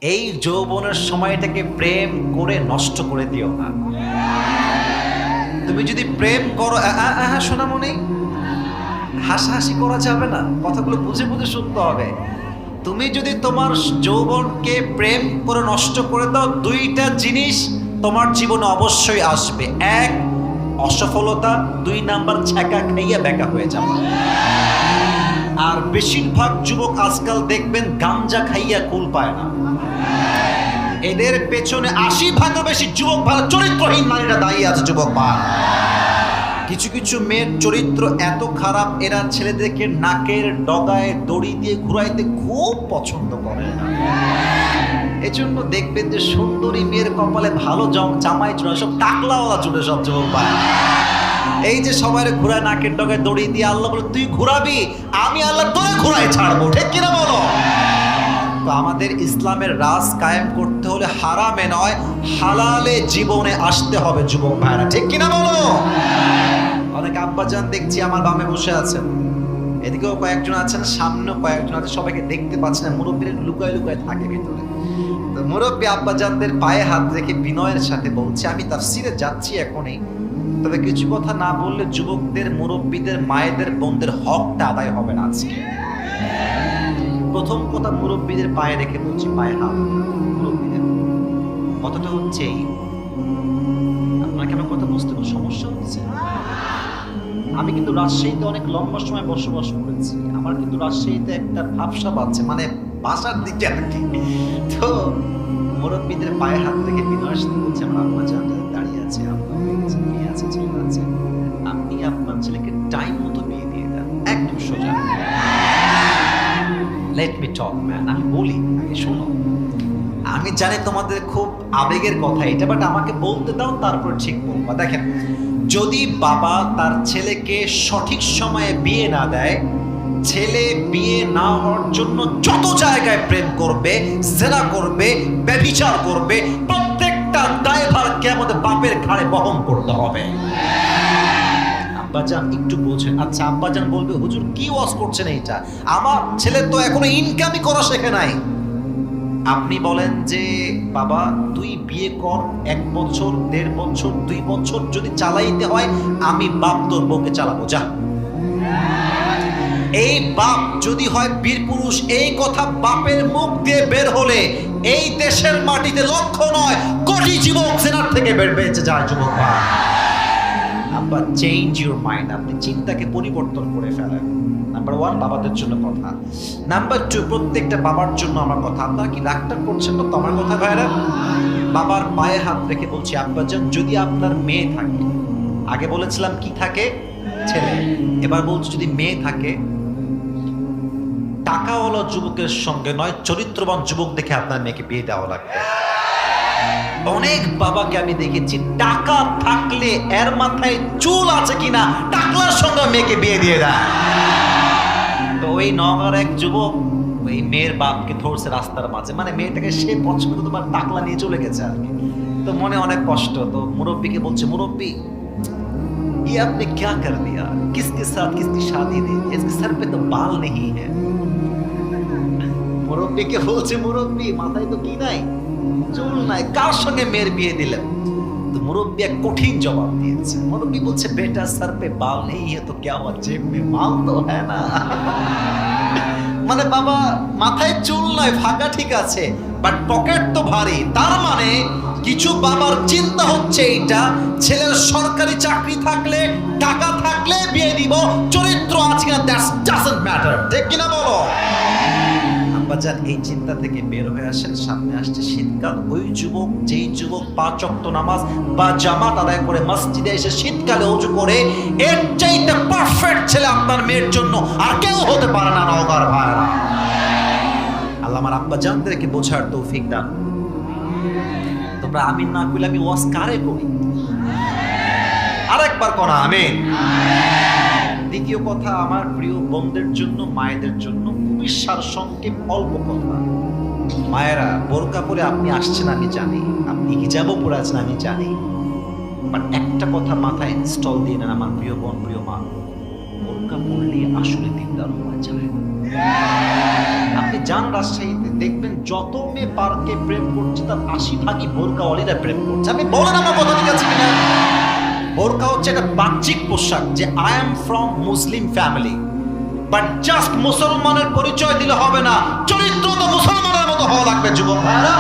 এই যৌবনের সময়টাকে প্রেম করে নষ্ট করে দিও না। তুমি যদি প্রেম করো, সোনামণি, হাসাহাসি করা যাবে না, কথাগুলো বুঝে বুঝে শুনতে হবে। তুমি যদি তোমার যৌবনকে প্রেম করে নষ্ট করে দাও, দুইটা জিনিস তোমার জীবনে অবশ্যই আসবে। এক, অসফলতা। দুই নাম্বার, ছ্যাঁকা খাইয়া বেকা হয়ে যাবে। আর বেশিরভাগ যুবক আজকাল দেখবেন গাঞ্জা খাইয়া কুল পায় না। এদের পেছনে 80% বেশি যুবক ভালো চরিত্রহীন নারীরা দাঁড়িয়ে আছে। যুবক ভাই, কিছু কিছু মেয়ের চরিত্র এত খারাপ, এরা ছেলেদেরকে নাকের ডগায় দড়ি দিয়ে ঘুরাইতে খুব পছন্দ করে। এজন্য দেখবেন যে সুন্দরী মেয়ের কপালে ভালো জামাই জুড়ে, সব টাকলাওয়ালা জুড়ে সব যুবক ভাই। এই যে সবাই ঘুরায় নাকের ডগায় দড়ি দিয়ে, আল্লাহ বলে তুই ঘুরাবি, আমি আল্লাহ তোরে ঘুরাই ছাড়বো। ঠিক কিনা বলো? তো আমাদের ইসলামের রাজ কায়েম করতে হলে হারামে নয়, হালালে জীবনে আসতে হবে যুবক ভাইরা। ঠিক কিনা বলো? অনেক আব্বাজান দেখছি আমার বামে বসে আছেন, এদিকেও কয়েকজন আছেন, সামনেও কয়েকজন আছে, সবাইকে দেখতে পাচ্ছেন না, মুরব্বীরা লুকায় লুকায় থাকে ভিতরে। তো মুরব্বী আব্বাজানদের পায়ে হাত রেখে বিনয়ের সাথে বলছে, আমি তাফসিরে যাচ্ছি এখনই, তবে কিছু কথা না বললে যুবকদের, মুরব্বীদের, মায়েদের, বোনদের হকটা আদায় হবে না আজকে। প্রথম কথা মুরব্বীদের পায়ে রেখে বলছি, পায়ে হাত। মুরব্বীদের কথাটা হচ্ছে এই, আপনাকে আমার কথা বুঝতে কোনো সমস্যা হচ্ছে? আমি কিন্তু রাজশাহীতে অনেক লম্বা সময় বসবাস করেছি, আমার কিন্তু রাজশাহীতে একটা ভাবসাব আছে, মানে বাসার দিকে আর কি। তো মুরব্বীদের পায়ে হাত রেখে বিনয়ের সাথে বলছে, আমার আম্মা জান দাঁড়িয়ে আছে, আম্মা মেয়ে আছে, ছেলে আছে, আপনি আপনার ছেলেকে টাইম মতো বিয়ে দিয়ে দেন, একদম সোজা। লেট মি টক ম্যান, আমি বলি, আগে শোনো। আমি জানি তোমাদের খুব আবেগের কথা এটা, বাট আমাকে বলতে দাও, তারপর ঠিক বলবো। দেখেন, যদি বাবা তার ছেলেকে সঠিক সময়ে বিয়ে না দেয়, ছেলে বিয়ে না হওয়ার জন্য যত জায়গায় প্রেম করবে, জেনা করবে, ব্যভিচার করবে, প্রত্যেকটা দায়ভার কিয়ামতে বাপের ঘাড়ে বহন করতে হবে। আব্বাজান একটু বোঝেন। আচ্ছা, আব্বাজান বলবে, হুজুর কি ওয়াজ করছেন এইটা, আমার ছেলে তো এখনো ইনকামই করা শেখে নাই। আপনি বলেন যে বাবা তুই বিয়ে কর, 1 বছর, 1.5 বছর, 2 বছর যদি চালাইতে হয়, আমি বাপ তোর বউকে চালাবো, যা। এই বাপ যদি হয় বীর পুরুষ, এই কথা বাপের মুখ দিয়ে বের হলে এই দেশের মাটিতে লক্ষ নয় কোটি যুবক জেনার থেকে বেঁচে যায়। যুবক ভাই, আব্বা চেঞ্জ ইউর মাইন্ড, আপনি চিন্তাকে পরিবর্তন করে ফেলেন। নাম্বার 1 বাবাদের জন্য কথা। নাম্বার 2 প্রত্যেকটা বাবার জন্য আমার কথা। আপনারা কি রাগটা করছেন না তো আমার কথা ভাইরা? বাবার পায়ে হাত রেখে বলছি, আব্বাজান যদি আপনার মেয়ে থাকে, আগে বলেছিলাম কি থাকে, ছেলে, এবার বলছি যদি মেয়ে থাকে, টাকাওয়ালা যুবকের সঙ্গে নয়, চরিত্রবান যুবক দেখে আপনার মেয়েকে বিয়ে দেওয়া লাগবে। অনেক বাবাকে আমি দেখেছি, টাকা থাকলে এর মাথায় চুল আছে কিনা টাকলার সঙ্গে মেয়েকে বিয়ে দিয়ে দেয়। তো ওই নগর এক যুবক ওই মেয়ের বাপকে ধরছে রাস্তার মাঝে, মানে মেয়েটাকে সে পছন্দ তোমার টাকলা নিয়ে চলে গেছে আর কি। তো মনে অনেক কষ্ট। তো মুরব্বীকে বলছে, মুরব্বী ये आपने क्या कर दिया, किसके साथ किसकी शादी दी, इसके सर पे तो बाल नहीं है। মুরব্বীকে বলছে, মুরব্বী মাথায় তো কি নাই, চুল নাই, কার সঙ্গে মেয়ের বিয়ে দিলেন? তো মুরব্বী এক কঠিন জবাব দিয়েছে। মুরব্বী বলছে, বেটা सर पे बाल नहीं है तो क्या हुआ, जेब में माल तो है ना। মানে বাবা মাথায় চুল নাই, ফাঁকা ঠিক আছে, বাট পকেট তো ভারী। তার মানে কিছু বাবার চিন্তা হচ্ছে এইটা, ছেলের সরকারি চাকরি থাকলে, টাকা থাকলে বিয়ে দিব, চরিত্র আছে কিনা দ্যাটস ডাজন্ট ম্যাটার। ঠিক কিনা বলো? আব্বাজান এই চিন্তা থেকে বের হয়ে আসেন। সামনে আসছে শীতকাল। ওই যুবক, যেই যুবক 5 ওয়াক্ত নামাজ বা জামাত আদায় করে মসজিদে এসে শীতকালে ওযু করে, এর চাইতে পারফেক্ট ছেলে আপনার মেয়ের জন্য আর কেউ হতে পারে না। নওগাঁর ভাইরা, আল্লাহ আমার আব্বাজানদেরকে বোঝার তৌফিক দান। তোমরা আমিন না কইলে আমি ওয়াজ কারে করি? আরেকবার কোন আমিন। দ্বিতীয় কথা, আমার প্রিয় বোনদের জন্য, মায়েদের জন্য খুবই সারসংক্ষেপ অল্প কথা। মায়েরা, বোরকা পরে আপনি আসছেন আমি জানি, আপনি হিজাবও পরে আছেন আমি জানি, বাট একটা কথা মাথায় ইনস্টল দিয়ে নেন আমার প্রিয় বোন, প্রিয় মা, বোরকা পরলে আসলে দিনদার হওয়া যায়। আপনি যান রাজশাহীতে, দেখবেন যত মেয়ে পার্কে প্রেম করছে তার 80% বোরকাওয়ালিরা প্রেম করছে। আমি বলেন আমার কথা ঠিক আছে কিনা? বোরকা হচ্ছে একটা বাহ্যিক পোশাক, যে I am from Muslim family, but just মুসলমানের পরিচয় দিলে হবে না, চরিত্র তো মুসলমানের মতো হওয়া লাগবে। যুবক ভাইরা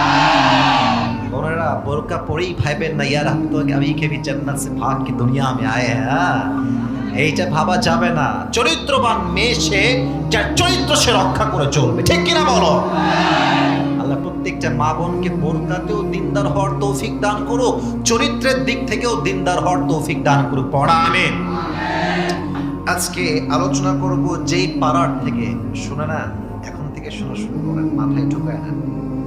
বোনেরা, বোরকা পরেই ভাইবেন না ইয়ার हम तो अभी के भी जन्नत से भाग के दुनिया में आए हैं, এইটা ভাবা যাবে না। চরিত্রবান মেয়ে সে, যার চরিত্র সে রক্ষা করে চলবে, ঠিক কিনা বলো? আল্লাহ প্রত্যেকটা মা বোনকে বোরকাতেও দিনদার হওয়ার তৌফিক দান করুক, চরিত্রের দিক থেকেও দিনদার হওয়ার তৌফিক দান করুক। পড়া আমিন। আজকে আলোচনা করব যেই পাড়ার থেকে, শুনে না, এখন থেকে শোনা শুরু করেন, মাথায় ঢুকায় না।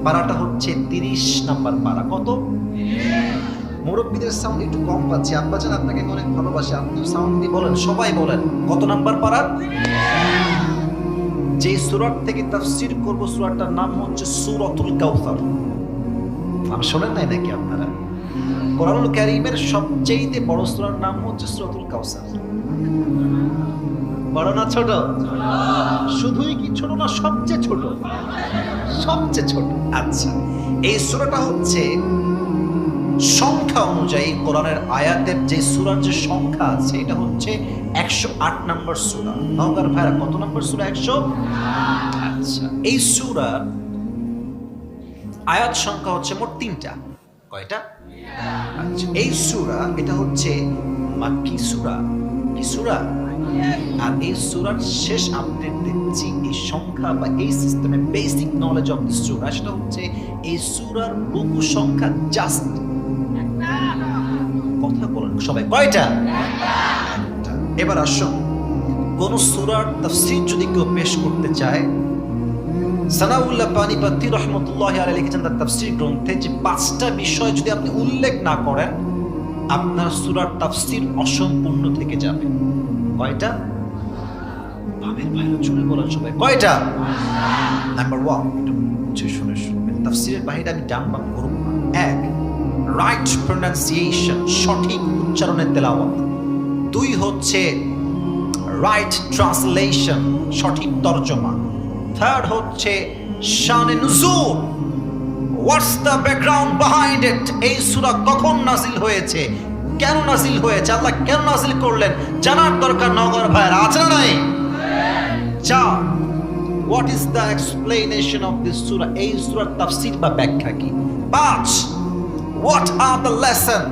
পাড়াটা হচ্ছে 30 নাম্বার পাড়া। কত? মুরব্বীদের সাউন্ড একটু কম পাচ্ছি। আব্বাজান আপনাকে অনেক ভালোবাসে, আপনি সাউন্ড দিয়ে বলেন, সবাই বলেন কত নাম্বার পাড়া। যে সূরা থেকে তাফসীর করব, সূরাটার নাম হচ্ছে সূরাতুল কাউসার। আমি শোনেন নাই নাকি আপনারা? কোরআনুল কারীমের সবচেয়ে বড় সূরার নাম হচ্ছে সূরাতুল কাউসার। বড় না ছোট? শুধুই কি ছোট না, সবচেয়ে ছোট? সবচেয়ে ছোট। আচ্ছা, এই সূরাটা হচ্ছে সংখ্যা অনুযায়ী কোরআনের আয়াতের যে সূরার যে সংখ্যা আছে, এটা হচ্ছে 108 নম্বর সূরা। নওগাঁর ভাইরা কত নম্বর সূরা? 100। আচ্ছা, এই সূরার আয়াত সংখ্যা হচ্ছে মোট 3টা। কয়টা? আচ্ছা, এই সূরা এটা হচ্ছে মাক্কি সূরা। কি সূরা? আর এই সূরার শেষ আপডেট দিচ্ছি, এই সংখ্যা বা এই সিস্টেমে বেসিক নলেজ অফ দিস সূরা, সেটা হচ্ছে এই সূরার রুকু সংখ্যা জাস্ট কথা বলেন সবাই, কয়টা? এবার আসুন, কোন সূরার তাফসীর যদি কেউ পেশ করতে চায়, সানাউল্লাহ পানিপতি রহমতুল্লাহ আলাইহি লিখেছেন তার তাফসীর গ্রন্থে যে 5টা বিষয় যদি আপনি উল্লেখ না করেন, আপনার সূরার তাফসীর অসম্পূর্ণ থেকে যাবে। কয়টা? ভাবের বাইরে শুনে বলেন সবাই, কয়টা? নাম্বার 1, একটু বুঝে শুনে শুনবেন, তাফসীরের বাইরে আমি ডান বাম করব না। 1, রাইট প্রনাউন্সিয়েশন, সঠিক উচ্চারণের তেলাওয়াত। 2 হচ্ছে রাইট ট্রান্সলেশন, সঠিক তরজমা। 3rd হচ্ছে শানে নুজুল, what's the background behind it, এই সূরা কখন নাজিল হয়েছে, কেন নাজিল হয়েছে, আল্লাহ কেন নাজিল করলেন, জানার দরকার। নগর ভাইয়ের আছে না নাই? 4, what is the explanation of this সূরা, এই সূরার তাফসীর বা ব্যাখ্যা কি। 5, what are the lesson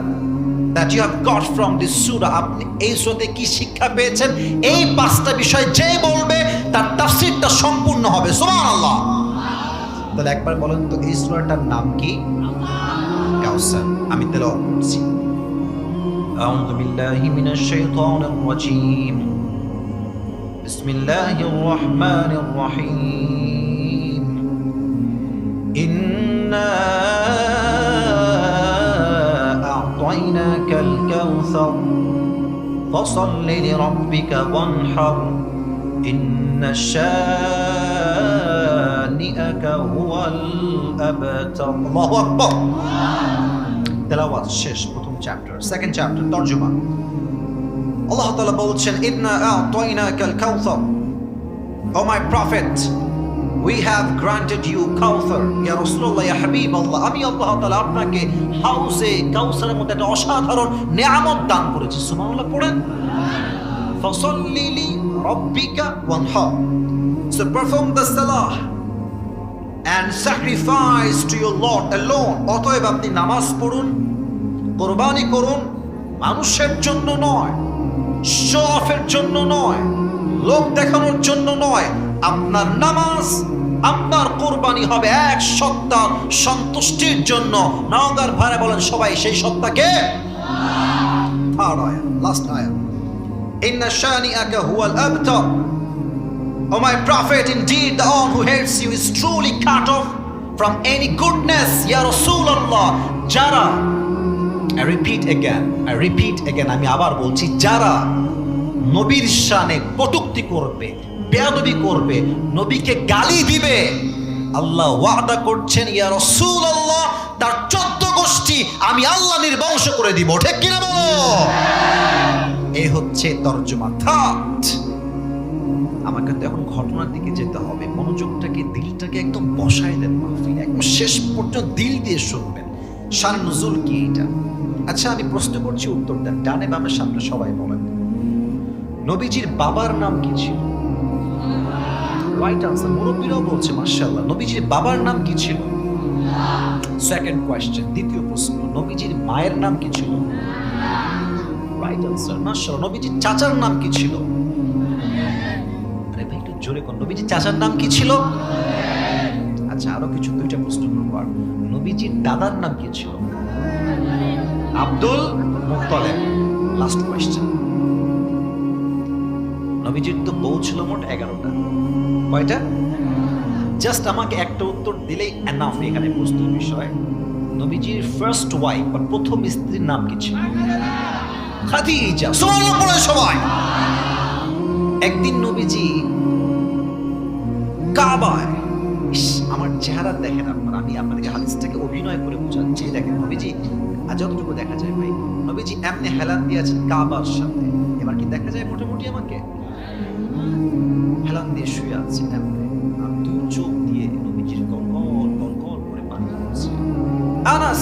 that you have got from this সূরা, আপনি এই সূরাতে কি শিক্ষা পেয়েছেন। এই 5টা বিষয় যে বলবে তার তাফসীরটা সম্পূর্ণ হবে। সুবহানাল্লাহ। তাহলে একবার বলেন তো, এই সূরাটার নাম কি? কাউসার। আমি তেলাওয়াত করছি। أعوذ بالله من الشيطان الرجيم بسم الله الرحمن الرحيم إنا أعطيناك الكوثر فصل لربك وانحر إن شانئك هو الأبتر الله أكبر তেলাওয়াত শেষ। প্রথম চ্যাপ্টার, সেকেন্ড চ্যাপ্টার তরজমা। আল্লাহ তাআলা বলছেন, ইন্না আ'তাইনাকাল কাউসার, O my prophet, we have granted you কাউসার, ইয়া রাসূলুল্লাহ, ইয়া হাবিবাল্লাহ, আমি আল্লাহ তাআলা আপনাকে হাউজে কাউসারের মধ্যে একটা অসাধারণ নিয়ামত দান করেছি। সুবহানাল্লাহ পড়েন। ফাসাল্লি লি রাব্বিকা ওয়ানহার, সো পারফর্ম দ্য সালাহ and sacrifice to your Lord alone. অতএব আপনি নামাজ পড়ুন, কোরবানি করুন, মানুষের জন্য নয়, শো অফের জন্য নয়, লোক দেখানোর জন্য নয়। আপনার নামাজ, আপনার কোরবানি হবে এক সত্তার সন্তুষ্টির জন্য। নওগাঁর ভাইরা বলেন সবাই, সেই সত্তাকে? থার্ড আয়াত, লাস্ট আয়াত, ইন্না শানিআকা হুয়াল আবতার, O my prophet, indeed the one who hates you is truly cut off from any goodness. Ya Rasulullah, যারা, I repeat again, আমি আবার বলছি, যারা নবীর শানে কটূক্তি করবে, বেয়াদবি করবে, নবীকে গালি দিবে, আল্লাহ ওয়াদা করছেন, ইয়া রাসূলুল্লাহ, তার 14 গোষ্ঠী আমি আল্লাহ নির্বংশ করে দিব। ঠিক কিনা বলো? এই হচ্ছে তরজমা। থার্ড, আমাকে তো এখন ঘটনার দিকে যেতে হবে, মনোযোগটাকে দিলটাকে একদম বসায় দেন মাহফিল, একদম শেষ পর্যন্ত দিল দিয়ে শুনবেন। শান নুজুল কি এটা? আচ্ছা আমি প্রশ্ন করছি, উত্তর দেন। ডানে বামের সামনে সবাই বলেন, নবীজির বাবার নাম কি ছিল? রাইট আনসার, মুরব্বীরাও বলছে মাশাআল্লাহ। নবীজির বাবার নাম কি ছিল? সেকেন্ড কোয়েশ্চেন, দ্বিতীয় প্রশ্ন, নবীজির মায়ের নাম কি ছিল? রাইট আনসার মাশাআল্লাহ। নবীজির চাচার নাম কি ছিল? আরে ভাই একটু জোরে কোন, নবীজির চাচার নাম কি ছিল? আচ্ছা আরো কিছু, দুইটা প্রশ্ন করব। নবীজির দাদার নাম কি ছিল? Abdul Muttalib. লাস্ট কোয়েশ্চেন, নবীজির তো বউ ছিল মোট 11টা, কয়টা? জাস্ট আমাকে একটা উত্তর দিলেই এনাফ এখানে প্রশ্নের বিষয়। নবীজির ফার্স্ট ওয়াইফ বা প্রথম স্ত্রীর নাম কি ছিল? খাদিজা। সুবহানাল্লাহ বলেন সবাই। একদিন নবীজি কাবায়, আমার চেহারা দেখেন আপনারা, আমি আপনাদেরকে হাদিসটাকে অভিনয় করে বোঝাচ্ছি। দেখেন নবীজি যতটুকু দেখা যায় ভাই, নবীজি এমনি হেলান দিয়ে আছেন কাবার সামনে। এবার কি দেখা যায় মোটামুটি আমাকে? হেলান দিয়ে শুয়ে আছে এমনি, আর দুই চোখ দিয়ে নবীজির গলগল গলগল করে পানি পড়ছে। আনাস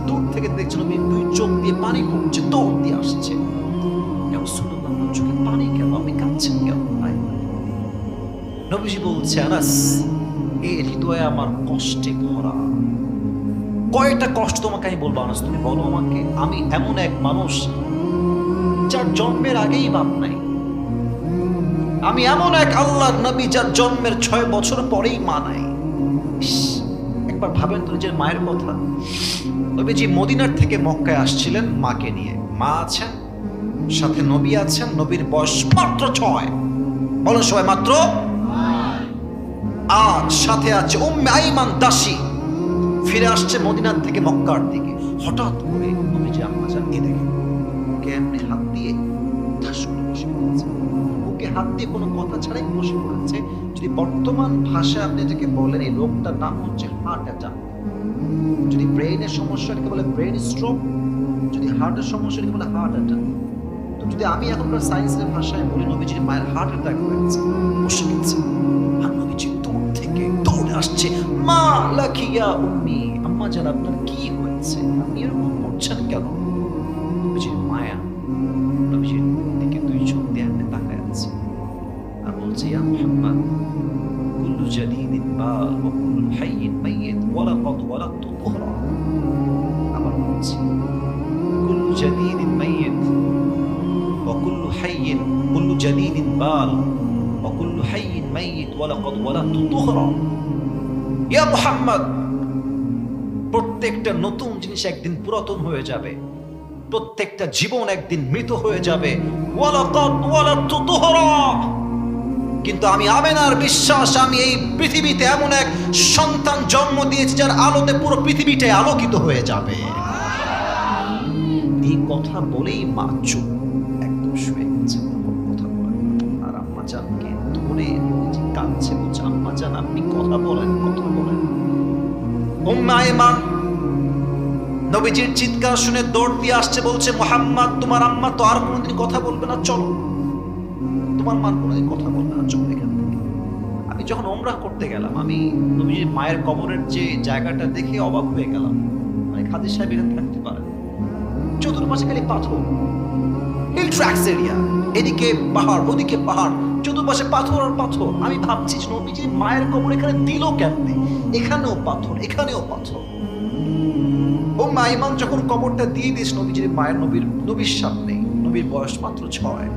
দূর থেকে দেখছে নবী দুই চোখ দিয়ে পানি পড়ছে, দৌড় দিয়ে আসছে। রাসূলুল্লাহ চোখে পানি কেন? আপনি কাঁদছেন কেন ভাই? নবীজি বলছে, আনাস এই হৃদয়ে আমার কষ্টে ভরা। কয়টা কষ্ট তোমাকে আমি বলবো আনাস, তুমি বলো আমাকে। আমি এমন এক মানুষ যার জন্মের আগেই বাপ নাই। আমি এমন এক আল্লাহর নবী যার জন্মের 6 বছর পরেই মা নাই। একবার ভাবেন তো নিজের মায়ের কথা। নবীজি মদিনার থেকে মক্কায় আসছিলেন মাকে নিয়ে। মা আছেন, সাথে নবী আছেন, নবীর বয়স মাত্র 6। বলেন সবাই মাত্র। আর সাথে আছে উম্মে আইমান দাসী, ফিরে আসছে মদিনার থেকে মক্কার দিকে। হঠাৎ করে নবীজি আম্মা জান এ দেখেন ওকে এমনি হাত দিয়ে ঠাস করে বসে পড়েছে। ওকে হাত দিয়ে কোনো কথা ছাড়াই বসে পড়েছে। যদি বর্তমান ভাষায় আপনি এটাকে বলেন, এই রোগটার নাম হচ্ছে হার্ট অ্যাটাক। যদি ব্রেইনের সমস্যা এটাকে বলে ব্রেইন স্ট্রোক, যদি হার্টের সমস্যা এটাকে বলে হার্ট অ্যাটাক। তো যদি আমি এখনকার সায়েন্সের ভাষায় বলি, নবীজির মায়ের হার্ট অ্যাটাক হয়েছে, বসে গেছে। আর নবীজি দূর থেকে দৌড়ে আসছে, মা লাকিয়া উম্মি, আম্মা জান আপনার কি হয়েছে? আপনি এরকম করছেন কেন? নবীজির মায়া নবীজির দিকে দুই চোখ দিয়ে এমনি তাকায় আছে আর বলছে, ইয়া মুহাম্মদ কুল্লু জাদীদিন বাল ওয়া কুল্লু হাইয়িন মাইয়িত ওয়া লাকাদ ওয়ালাদতু তুহরা। আবার বলছে, কুল্লু জাদীদিন মাইয়িত ওয়া কুল্লু হাইয়িন, কুল্লু জাদীদিন বাল ওয়া কুল্লু হাইয়িন মাইয়িত ওয়া লাকাদ ওয়ালাদতু তুহরা। ইয়া মুহাম্মদ, প্রত্যেকটা নতুন জিনিস একদিন পুরাতন হয়ে যাবে, প্রত্যেকটা জীবন একদিন মৃত হয়ে যাবে। ওয়ালাকাদ ওয়ালাদতু তুহরা। কিন্তু আমি আমেনার বিশ্বাস, আমি এই পৃথিবীতে এমন এক সন্তান জন্ম দিয়েছি যার আলোতে পুরো পৃথিবীটাই আলোকিত হয়ে যাবে। এই কথা বলেই মা চুপ, একদম শুয়ে গেছে, কথা বলেন। আর আম্মা জানকে ধরে কাঁদছে, বলছে, আম্মা জান আপনি কথা বলেন, কথা বলেন। উম্মে আইমান নবীজির চিৎকার শুনে দৌড় দিয়ে আসছে, বলছে, মুহাম্মদ তোমার আম্মা তো আর কোনোদিন কথা বলবে না, চলো। তোমার মা কোনোদিন কথা বলবে না, চলো এখান থেকে। আমি যখন উমরাহ করতে গেলাম, আমি নবীজির মায়ের কবরের যে জায়গাটা দেখে অবাক হয়ে গেলাম। মানে হাদিস সাহেব এখানে থাকতে পারেন, চতুর্পাশে খালি পাথর, হিল ট্র্যাক্স এরিয়া, এদিকে পাহাড় ওদিকে পাহাড়, চতুর্পাশে পাথর আর পাথর। আমি ভাবছি নবীজির মায়ের কবর এখানে দিল কেমনে? এখানেও পাথর, এখানেও পাথর। উম্মে আইমান যখন কবরটা দিয়ে দিয়েছে নবীজির মায়ের নবীর সামনে, নবীর বয়স মাত্র 6।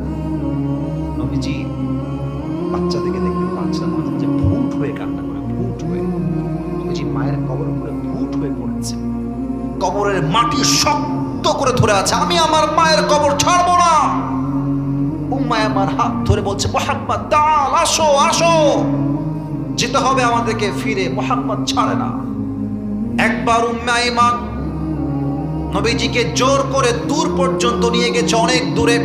নবীজি বাচ্চাদেরকে দেখতে পাচ্ছেন, যে ভুট হয়ে কান্না করে, ভুট হয়ে। নবীজি মায়ের কবর উপরে ভুট হয়ে পড়েছে, কবরের মাটি শক্ত করে ধরে আছে। আমি আমার মায়ের কবর ছাড়বো না। উম্মে আইমান হাত ধরে বলছে, মুহাম্মদ দাঁড়াও, আসো আসো, যেতে হবে আমাদেরকে ফিরে। মুহাম্মদ ছাড়ে না। একবার উম্মে আইমান নবীজিকে জোর করে দূর পর্যন্ত নিয়ে গেছে, অনেক দূরে।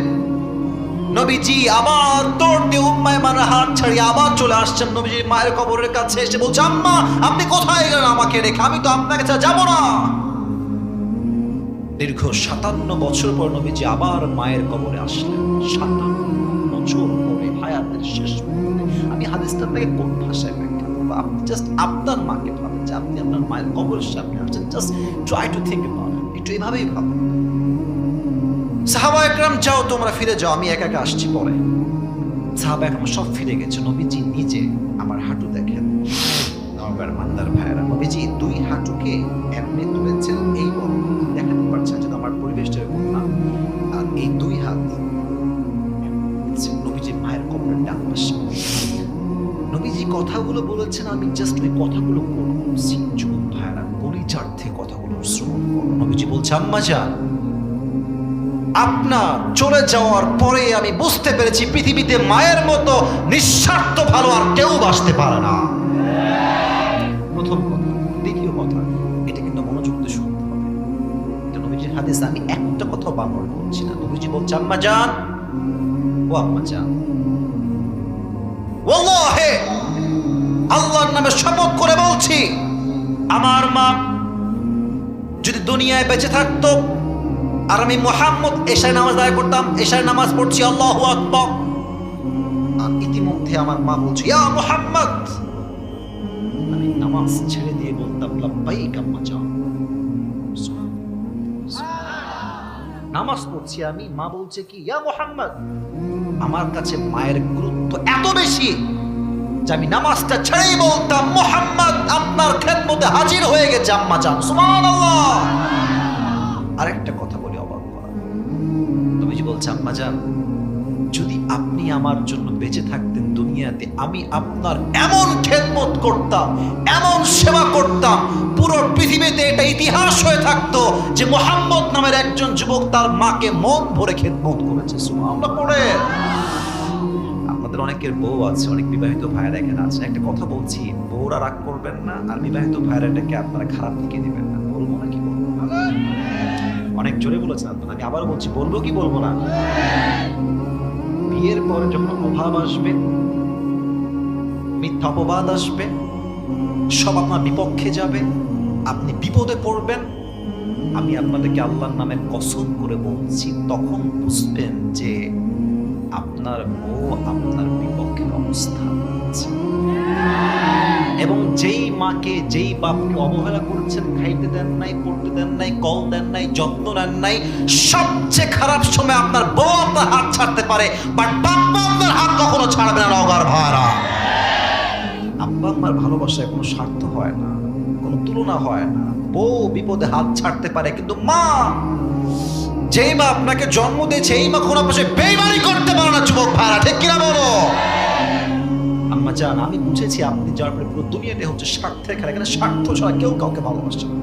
নবীজি আবার দৌড় দিয়ে উম্মে আইমানের হাত ছাড়িয়ে আবার চলে আসছেন নবীজির মায়ের কবরের কাছে। এসে বলছে, আম্মা আপনি কোথায় গেলেন আমাকে রেখে? আমি তো আপনাকে ছাড়া যাবো না। দীর্ঘ 57 বছর পর নবীজি আবার মায়ের কবরে আসলেন। 57 বছর পরে, হায়াতের হায়াতের শেষ মুহূর্তে আমি হাদিসটা আপনাকে কোন ভাষায় ব্যাখ্যা করবো? আপনি জাস্ট আপনার মাকে ভাবেন যে আপনি আপনার মায়ের কবরের সামনে আসছেন। Just try to think about it. একটু এভাবেই ভাবেন। সাহাবা একরাম, যাও তোমরা ফিরে যাও, আমি একা একা আসছি পরে। সাহাবা একরাম সব ফিরে গেছে। নবীজি নিজে আমার হাঁটু দেখেন। আমার মান্দার ভাইয়েরা, নবীজি দুই হাঁটুকে এমনি তুলেছেন, এই বড় দেখাতে পারছেন যে আমার পরিবেশটা এরকম না। আর এই দুই হাত নবীজি মায়ের কবরের ডান পাশে। নবীজি কথাগুলো বলেছেন, আমি জাস্ট ওই কথাগুলো কোট করছি। যুবক ভাইয়েরা, পরিচার্থে কথাগুলো শ্রবণ করো। নবীজি বলছে, আম্মা জান, আপনার চলে যাওয়ার পরে আমি বুঝতে পেরেছি পৃথিবীতে মায়ের মতো নিঃস্বার্থ ভালো আর কেউ বাসতে পারে না। প্রথম কথা। দ্বিতীয় কথা, এটা কিন্তু মনোযোগ দিয়ে শুনতে হবে। এটা নবীজির হাদিস, আমি একটা কথা বারবার বলছি না। নবীজি বলছে, আম্মা জান, ও আম্মা জান, ওয়াল্লাহি আল্লাহর নামে শপথ করে বলছি, আমার মা যদি দুনিয়ায় বেঁচে থাকতো আর আমি মুহাম্মদ এশার নামাজ আদায় করতাম, এশার নামাজ পড়ছি আল্লাহু আকবার, আর ইতিমধ্যে আমার মা বলছে ইয়া মুহাম্মদ, আমি নামাজ ছেড়ে দিয়ে বলতাম লাব্বাইক আম্মা জান। নামাজ পড়ছি আমি, মা বলছে কি ইয়া মুহাম্মদ। আমার কাছে মায়ের গুরুত্ব এত বেশি যে আমি নামাজটা ছেড়েই বলতাম মুহাম্মদ আপনার খেদমতে হাজির হয়ে গেছে আম্মা জান। সুবহানাল্লাহ। আরেকটা কথা বলি অবাক করা। নবীজি বলছে, আম্মা জান, যদি আপনি আমার জন্য বেঁচে থাকতেন দুনিয়াতে, আমি আপনার এমন খেদমত করতাম, এমন সেবা করতাম, পুরো পৃথিবীতে এটা ইতিহাস হয়ে থাকতো যে মুহাম্মদ নামের একজন যুবক তার মাকে মন ভরে খেদমত করেছে। সুবহানাল্লাহ পড়ে। আপনাদের অনেকের বউ আছে, অনেক বিবাহিত ভাইয়েরা এখানে আছে। একটা কথা বলছি, বউরা রাগ করবেন না, আর বিবাহিত ভাইয়েরা এটাকে আপনারা খারাপ দিকে দিবেন না। বলবো না কি বলবো? অনেক জোরে বলেছেন আপনারা, আমি আবার বলছি, বলবো কি বলবো না? বিয়ের পরে যখন অভাব আসবে, মিথ্যা অপবাদ আসবে, সব আপনার বিপক্ষে যাবে, আপনি বিপদে পড়বেন, আমি আপনাদেরকে আল্লাহর নামে কসম করে বলছি, তখন বুঝবেন যে আপনার বউ আপনার বিপক্ষের অবস্থা আছে। এবং যেই মাকে, যেই বাপকে অবহেলা করছেন, খাইতে দেন নাই, পড়তে দেন নাই, কল দেন নাই, যত্ন নেন নাই, সবচেয়ে খারাপ সময় আপনার বউ আপনার হাত ছাড়তে পারে, বাট বাপ্পা আপনার হাত কখনো ছাড়বে না। নওগাঁর ভাড়া, আব্বা আম্মার ভালোবাসায় কোনো স্বার্থ হয় না, কোনো তুলনা হয় না। বউ বিপদে হাত ছাড়তে পারে, কিন্তু মা, যেই মা আপনাকে জন্ম দিয়েছে, এই মা কোনো পাশে বেইমানি করতে পারে না। যুবক ভাড়া, ঠিক কিনা বলো? আম্মা জান, আমি বুঝেছি আপনি যাওয়ার পরে পুরো দুনিয়াটা হচ্ছে স্বার্থের খেলা, এখানে স্বার্থ ছাড়া কেউ কাউকে ভালোবাসে না।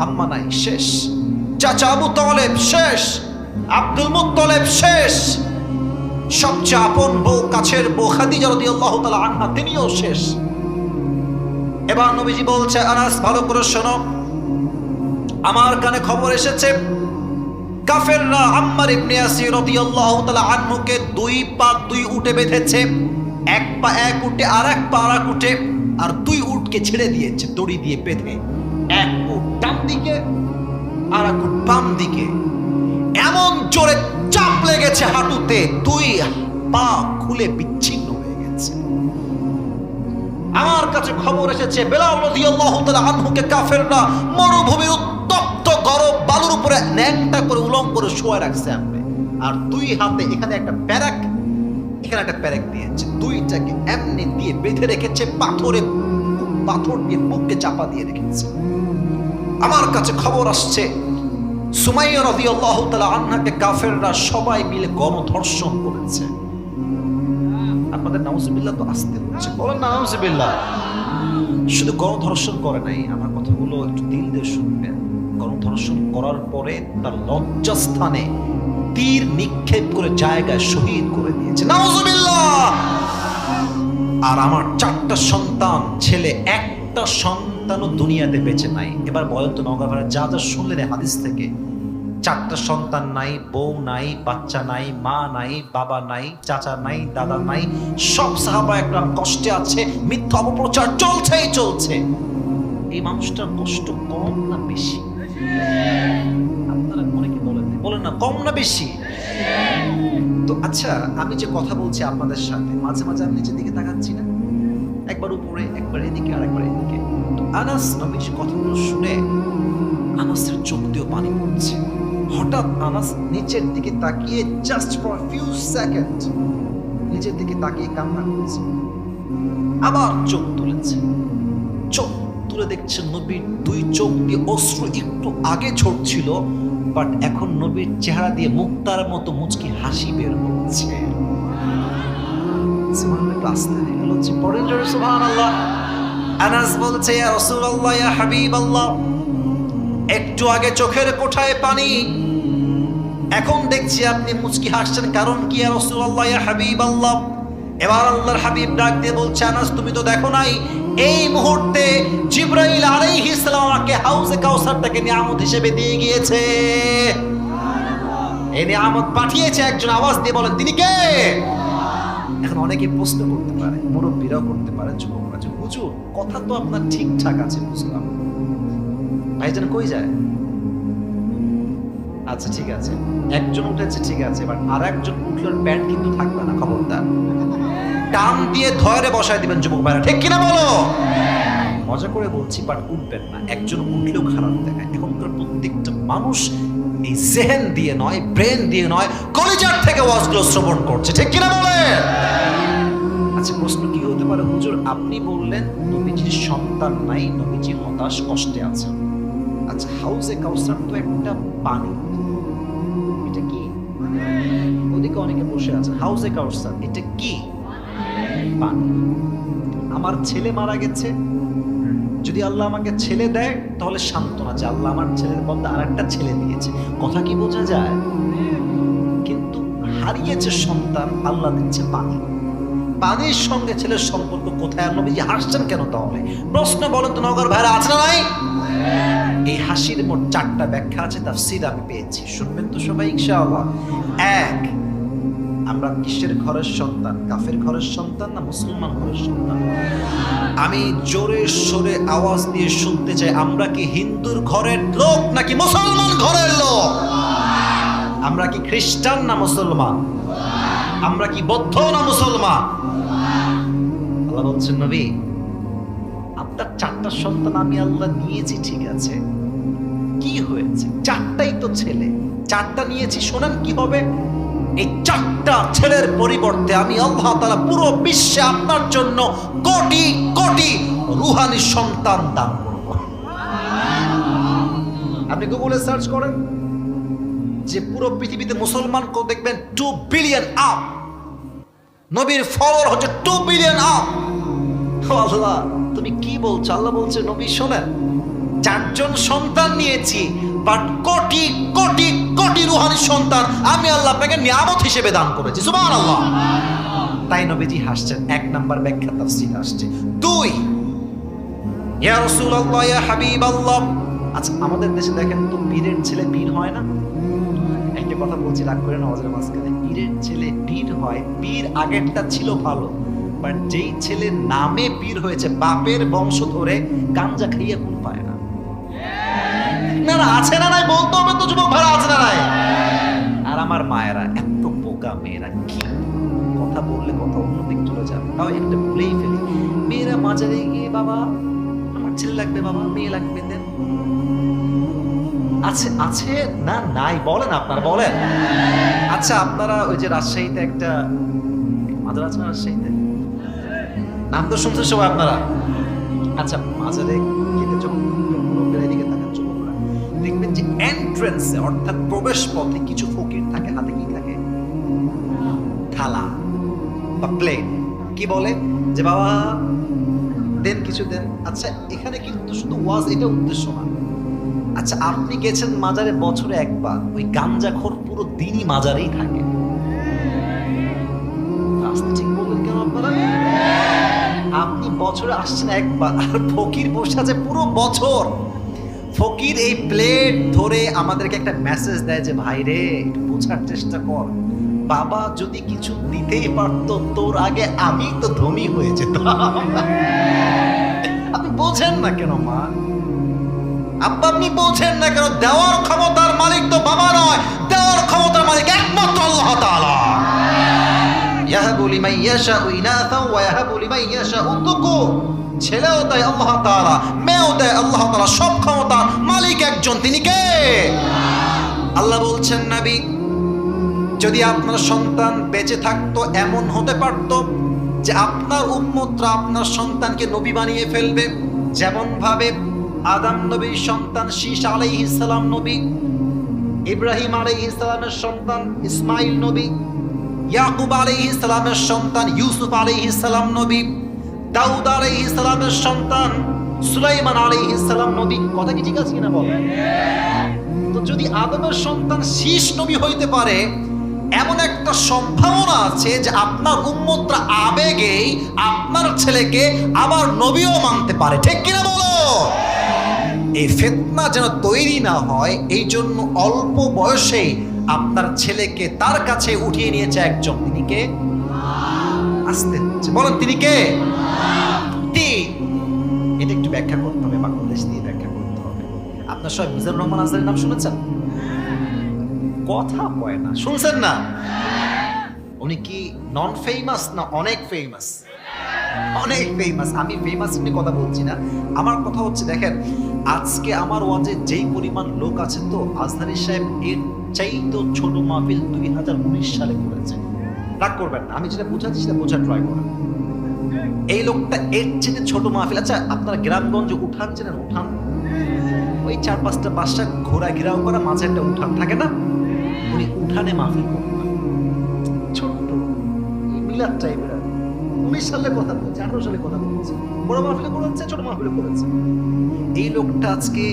আম্মা নাই, শেষ। চাচা আবু তালেব শেষ, আব্দুল মুত্তালিব শেষ, সবচেয়ে আপন বউ, কাছের বউ খাদিজা রাদিয়াল্লাহু তাআলা আনহা, তিনিও শেষ। এবার নবীজি বলছে, আনাস ভালো করে শোনো, আমার কানে খবর এসেছে কাফেররা আম্মার ইবনে ইয়াসির রাদিয়াল্লাহু তাআলা আনহুকে দুই পা দুই উটে বেঁধেছে, এক পা এক উটে আর এক পা আর এক উটে, আর দুই উটকে ছেড়ে দিয়েছে দড়ি দিয়ে বেঁধে। এক উট ডান দিকে আর এক উট বাম দিকে। এমন জোরে চাপ লেগেছে হাঁটুতে, দুই পা খুলে বিচ্ছিন্ন হয়ে গেছে। আমার কাছে খবর এসেছে বেলাল রাদিয়াল্লাহু তাআলা আনহুকে কাফেররা মরুভূমির উত্তপ্ত গরম বালুর উপরে ন্যাংটা করে উলঙ্গ করে শোয়া রাখছে আপনি, আর দুই হাতে এখানে একটা প্যারাক, এখানে একটা প্যারাক দিয়েছে, দুইটাকে এমনি দিয়ে বেঁধে রেখেছে, পাথর দিয়ে বুককে চাপা দিয়ে রেখেছে। আমার কাছে খবর আসছে সুমাইয়া রাদিয়াল্লাহু তাআলা আনহাকে কাফেররা সবাই মিলে গণধর্ষণ করেছে। আপনাদের নাউজুবিল্লাহ তো আসতে হচ্ছে, বলেন না নাউজুবিল্লাহ। শুধু গণধর্ষণ করে নাই, আমার কথাগুলো একটু দিল দিয়ে শুনবেন। গণধর্ষণ করার পরে তার লজ্জাস্থানে তীর নিক্ষেপ করে জায়গায় শহীদ করে দিয়েছে, নাউজুবিল্লাহ। আর আমার 4টা সন্তান, ছেলে, একটা সন্তানও দুনিয়াতে বেঁচে নাই। এবার বলেন তো নওগাঁ ভাড়া, যা যা শুনলেন হাদিস থেকে, 4টা সন্তান নাই, বউ নাই, বাচ্চা নাই, মা নাই, বাবা নাই, চাচা নাই, দাদা নাই, সব সাহাবা একরাম কষ্টে আছে, মিথ্যা অপপ্রচার চলছেই চলছে। এই মানুষটার কষ্ট কম না বেশি? আপনারা অনেকে বলেন না, কম না বেশি? তো আচ্ছা, আমি যে কথা বলছি আপনাদের সাথে, মাঝে মাঝে আমি নিচের দিকে তাকাচ্ছি না, একবার উপরে, একবার এদিকে, আর একবার এদিকে। তো আনাস নবীজির কথাগুলো শুনে আনাসের চোখ দিয়ে পানি পড়ছে। হঠাৎ আনাস নিচের দিকে তাকিয়ে জাস্ট ফর ফিউ সেকেন্ড নিচের দিকে তাকিয়ে কান্না করছে। আবার চোখ তুলেছে, চোখ তুলে দেখছে নবীর দুই চোখ দিয়ে অশ্রু একটু আগে ঝরছিল, বাট এখন নবীর চেহারা দিয়ে মুক্তার মতো মুচকি হাসি বের হচ্ছে। আনাস বলছে, ইয়া রাসূলুল্লাহ, ইয়া হাবিবাল্লাহ, একটু আগে চোখের কোঠায় পানি, এখন দেখছি আপনি মুচকি হাসছেন, কারণ কি ইয়া রাসূলুল্লাহ, ইয়া হাবিবাল্লাহ? এবার আল্লাহর হাবিব ডাক দিয়ে বলছে, আনাস তুমি তো দেখো নাই, এই মুহূর্তে জিবরাইল আলাইহিস সালাম আমাকে হাউজে কাউসারটাকে নিয়ামত হিসেবে দিয়ে গিয়েছে। এই নিয়ামত পাঠিয়েছে একজন, আওয়াজ দিয়ে বলেন তিনি কে? এখন অনেকে প্রশ্ন করতে পারে, মুরব্বীরাও করতে পারে, যুবকরা, যে হুজুর কথা তো আপনার ঠিকঠাক আছে, বুঝলাম, ভাইজান কই যায়? আচ্ছা ঠিক আছে, একজন উঠেছে ঠিক আছে, বাট আর একজন উঠলোর প্যান্ট কিন্তু থাকবে না, খবরদার। টান দিয়ে ধরে বসায় দিবেন যুবক ভাইরা, ঠিক কিনা বলো? মজা করে বলছি, বাট উঠবেন না, একজন উঠলেও খারাপ দেখায়। এখনকার প্রত্যেকটা মানুষ এই জেহেন দিয়ে নয়, ব্রেন দিয়ে নয়, কলিজার থেকে ওয়াজগুলো শ্রবণ করছে, ঠিক কিনা বলে? আচ্ছা প্রশ্ন কি হতে পারে, হুজুর আপনি বললেন নবীজির সন্তান নাই, নবীজি হতাশ কষ্টে আছেন। আচ্ছা হাউজে কাউসার তো একটা পানি, এটা কি? ওদিকে অনেকে বসে আছেন, হাউজে কাউসার এটা কি? পানি। আমার ছেলে মারা গেছে, যদি আল্লাহ আমাকে ছেলে দেয় তাহলে সান্ত্বনা, যে আল্লাহ আমার ছেলের বদলে আর একটা ছেলে দিয়েছে, কথা কি বোঝা যায়? কিন্তু হারিয়েছে সন্তান, আল্লাহ দিচ্ছে পানি। পানির সঙ্গে ছেলের সম্পর্ক কোথায়? নবীজি হাসছেন কেন তাহলে? প্রশ্ন বলেন তো নগর ভাইরা, আছে না নাই? এই হাসির মোট 4টা ব্যাখ্যা আছে, তাফসীর আমি পেয়েছি, শুনবেন তো সবাই ইনশাআল্লাহ। এক, আমরা কিসের ঘরের সন্তান? কাফের ঘরের সন্তান না মুসলমান ঘরের সন্তান? আমি জোরে সোরে আওয়াজ দিয়ে শুনতে চাই, আমরা কি হিন্দুর ঘরের লোক নাকি মুসলমান ঘরের লোক? আমরা কি খ্রিস্টান না মুসলমান? আমরা কি বৌদ্ধ না মুসলমান? আল্লাহ বলছেন, নবী আপনার 4টা সন্তান আমি আল্লাহ নিয়েছি, ঠিক আছে, কি হয়েছে? 4টাই তো ছেলে, 4টা নিয়েছি, শোনেন কি হবে? এই 4টা ছেলের পরিবর্তে আমি আল্লাহ তাআলা পুরো বিশ্বে আপনার জন্য কোটি কোটি রুহানি সন্তান দান করব। আপনি গুগলে সার্চ করেন যে পুরো পৃথিবীতে মুসলমান কো দেখবেন 2 বিলিয়ন আপ, নবীর ফলোয়ার হচ্ছে 2 বিলিয়ন আপ। আল্লাহ তুমি কি বলছো? আল্লাহ বলছে, নবী শোনেন, 4জন সন্তান নিয়েছি, বাট কোটি কোটি কোটি রুহানি সন্তান আমি আল্লাহ আপনাকে নিয়ামত হিসেবে দান করেছি, সুবহানাল্লাহ। তাই নবীজি হাসছেন, 1 নাম্বার ব্যাখ্যা তাফসীর আসছে। 2, ইয়া রাসূলুল্লাহ, ইয়া হাবিবাল্লাহ, আচ্ছা আমাদের দেশে দেখেন তো পীরের ছেলে পীর হয় না? একটা কথা বলছি, রাগ করে না, ওয়াজের মাঝখানে, পীরের ছেলে পীর হয়, পীর আগেরটা ছিল ভালো, বাট যেই ছেলে নামে পীর হয়েছে, বাপের বংশ ধরে গাঞ্জা খাইয়ে কোন পায় না। না না, আছে না নাই বলতে হবে তো যুবক ভাড়া, আছে না নাই? আর আমার মায়েরা এত বোকা মেয়েরা, কি কথা বললে কথা অন্যদিক চলে যাবে, তাও একটা ভুলেই ফেলি। মেয়েরা মাজারে গিয়ে, বাবা আমার ছেলে লাগবে, বাবা মেয়ে লাগবে, দেন। আছে আছে না নাই বলেন, আপনারা বলেন। আচ্ছা আপনারা ওই যে রাজশাহীতে একটা মাজার আছে না, রাজশাহীতে নাম তো শুনছেন সবাই আপনারা। আচ্ছা মাজারে গেলে যখন দিকে তাকান যুবকরা, দেখবেন যে এন্ট্রান্সে অর্থাৎ প্রবেশ পথে কিছু ফকির থাকে, হাতে কি থাকে? থালা বা প্লেট। কি বলে যে বাবা দেন, কিছু দেন। আচ্ছা এখানে কিন্তু শুধু ওয়াজ এটা উদ্দেশ্য না। আচ্ছা আপনি গেছেন মাজারে বছরে একবার, ওই গাঞ্জাখোর পুরো দিনই মাজারেই থাকে। রাস্তা ঠিক বললেন কেন আপনারা? আপনি বছরে আসছেন একবার, আর ফকির বসে আছে পুরো বছর। ফকির এই প্লেট ধরে আমাদেরকে একটা মেসেজ দেয় যে ভাই রে একটু বোঝার চেষ্টা কর, বাবা যদি কিছু দিতেই পারতো তোর আগে আমি তো ধনী হয়ে যেতাম। আপনি বোঝেন না কেন মা? আব্বা আপনি বোঝেন না কেন? দেওয়ার ক্ষমতার মালিক তো বাবা নয়, দেওয়ার ক্ষমতার মালিক একমাত্র আল্লাহ তাআলা। ইয়াহাবু লিমান ইয়াশাউ ইনাসা ওয়া ইয়াহাবু লিমান ইয়াশাউ যুকুর। ছেলেও দেয় আল্লাহ তাআলা, মেয়েও দেয় আল্লাহ তাআলা, সব ক্ষমতার মালিক একজন, তিনি কে? আল্লাহ বলছেন, নবী যদি আপনার সন্তান বেঁচে থাকতো এমন হতে পারত যে আপনার উম্মতরা আপনার সন্তানকে নবী বানিয়ে ফেলবে, যেমন ভাবে আদম নবীর সন্তান শীস আলাইহিস সালাম নবী, ইব্রাহিম আলাইহিস সালামের সন্তান ইসমাইল নবী, ইয়াকুব আলাইহিস সালামের সন্তান ইউসুফ আলাইহিস সালাম নবী, দাউদ আলাইহিস সালামের সন্তান সুলাইমান আলাইহিস সালাম নবী। কথা কি ঠিক আছে কিনা বলেন? তো যদি আদমের সন্তান শীস নবী হইতে পারে, এমন একটা সম্ভাবনা আছে যে আপনার উম্মতরা আবেগেই আপনার ছেলেকে আবার নবীও মানতে পারে, ঠিক কিনা বলো? এই ফিতনা যেন তৈরি না হয়, এই জন্য অল্প বয়সেই আপনার ছেলেকে তার কাছে উঠিয়ে নিয়েছে একজন, তিনি কে? আসতে বলেন, তিনি কে? এটা একটু ব্যাখ্যা করতে হবে, বাংলাদেশ দিয়ে ব্যাখ্যা করতে হবে। আপনার সবাই মিজানুর রহমান আজহারীর নাম শুনেছেন? কথা কয় না, শুনছেন না? উনি কি নন ফেমাস না অনেক ফেমাস? অনেক ফেমাস। আমি ফেমাস নিয়ে কথা বলছি না, আমার কথা হচ্ছে দেখেন আজকে আমার ওয়াজে যেই পরিমাণ লোক আছে, তো আজহারী সাহেব এর চাইতে ছোট মাহফিল 2019 সালে করেছে। রাগ করবেন না, আমি যেটা বোঝাচ্ছি সেটা বোঝার ট্রাই করেন। এই লোকটা এর চেয়ে ছোট মাহফিল, আচ্ছা আপনারা গ্রামগঞ্জে উঠান চেনেন? উঠান ওই 4-5টা বাসা ঘোরা ঘেরাও করা, মাঝে একটা উঠান থাকে না? উনি উঠানে মাহফিল করতেন, ছোট্ট মিলাদ টাইপের। 19 সালের কথা বলছে, 18 সালের কথা বলছে। বড় মাহফিলে করেছে, ছোট মাহফিলে করেছে। এই লোকটা আজকে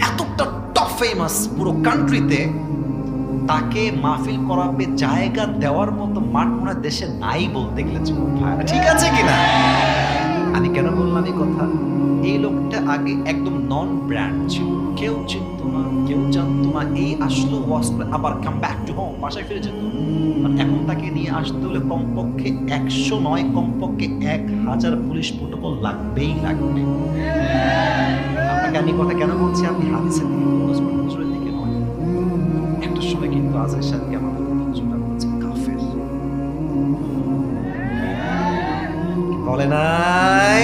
এতটা টপ ফেমাস পুরো কান্ট্রিতে, তাকে মাহফিল করাবে জায়গা দেওয়ার মতো মাঠ মনে হয় দেশে নাই বলতে গেলে। ঠিক আছে কিনা? আমি কেন বললাম এই কথা? এই লোকটা আগে একদম নন ব্র্যান্ড ছিল, কেউ চিনত না, কেউ জানতো না। এই আসলো ওয়াজ করে আবার কাম ব্যাক টু হোম, বাসায় ফিরে যেত। এখন তাকে নিয়ে আসতে হলে কমপক্ষে 100 নয়, কমপক্ষে 1000 পুলিশ প্রোটোকল লাগবেই লাগবে। আপনাকে আমি কথা কেন বলছি? আপনি হাদিসের দিকে ফোকাস করেন, হুজুরের দিকে নয়। একটা সময় কিন্তু আজহারীর সাথে আমাদের হুজুররা বলছে কাফের, বলে নাই?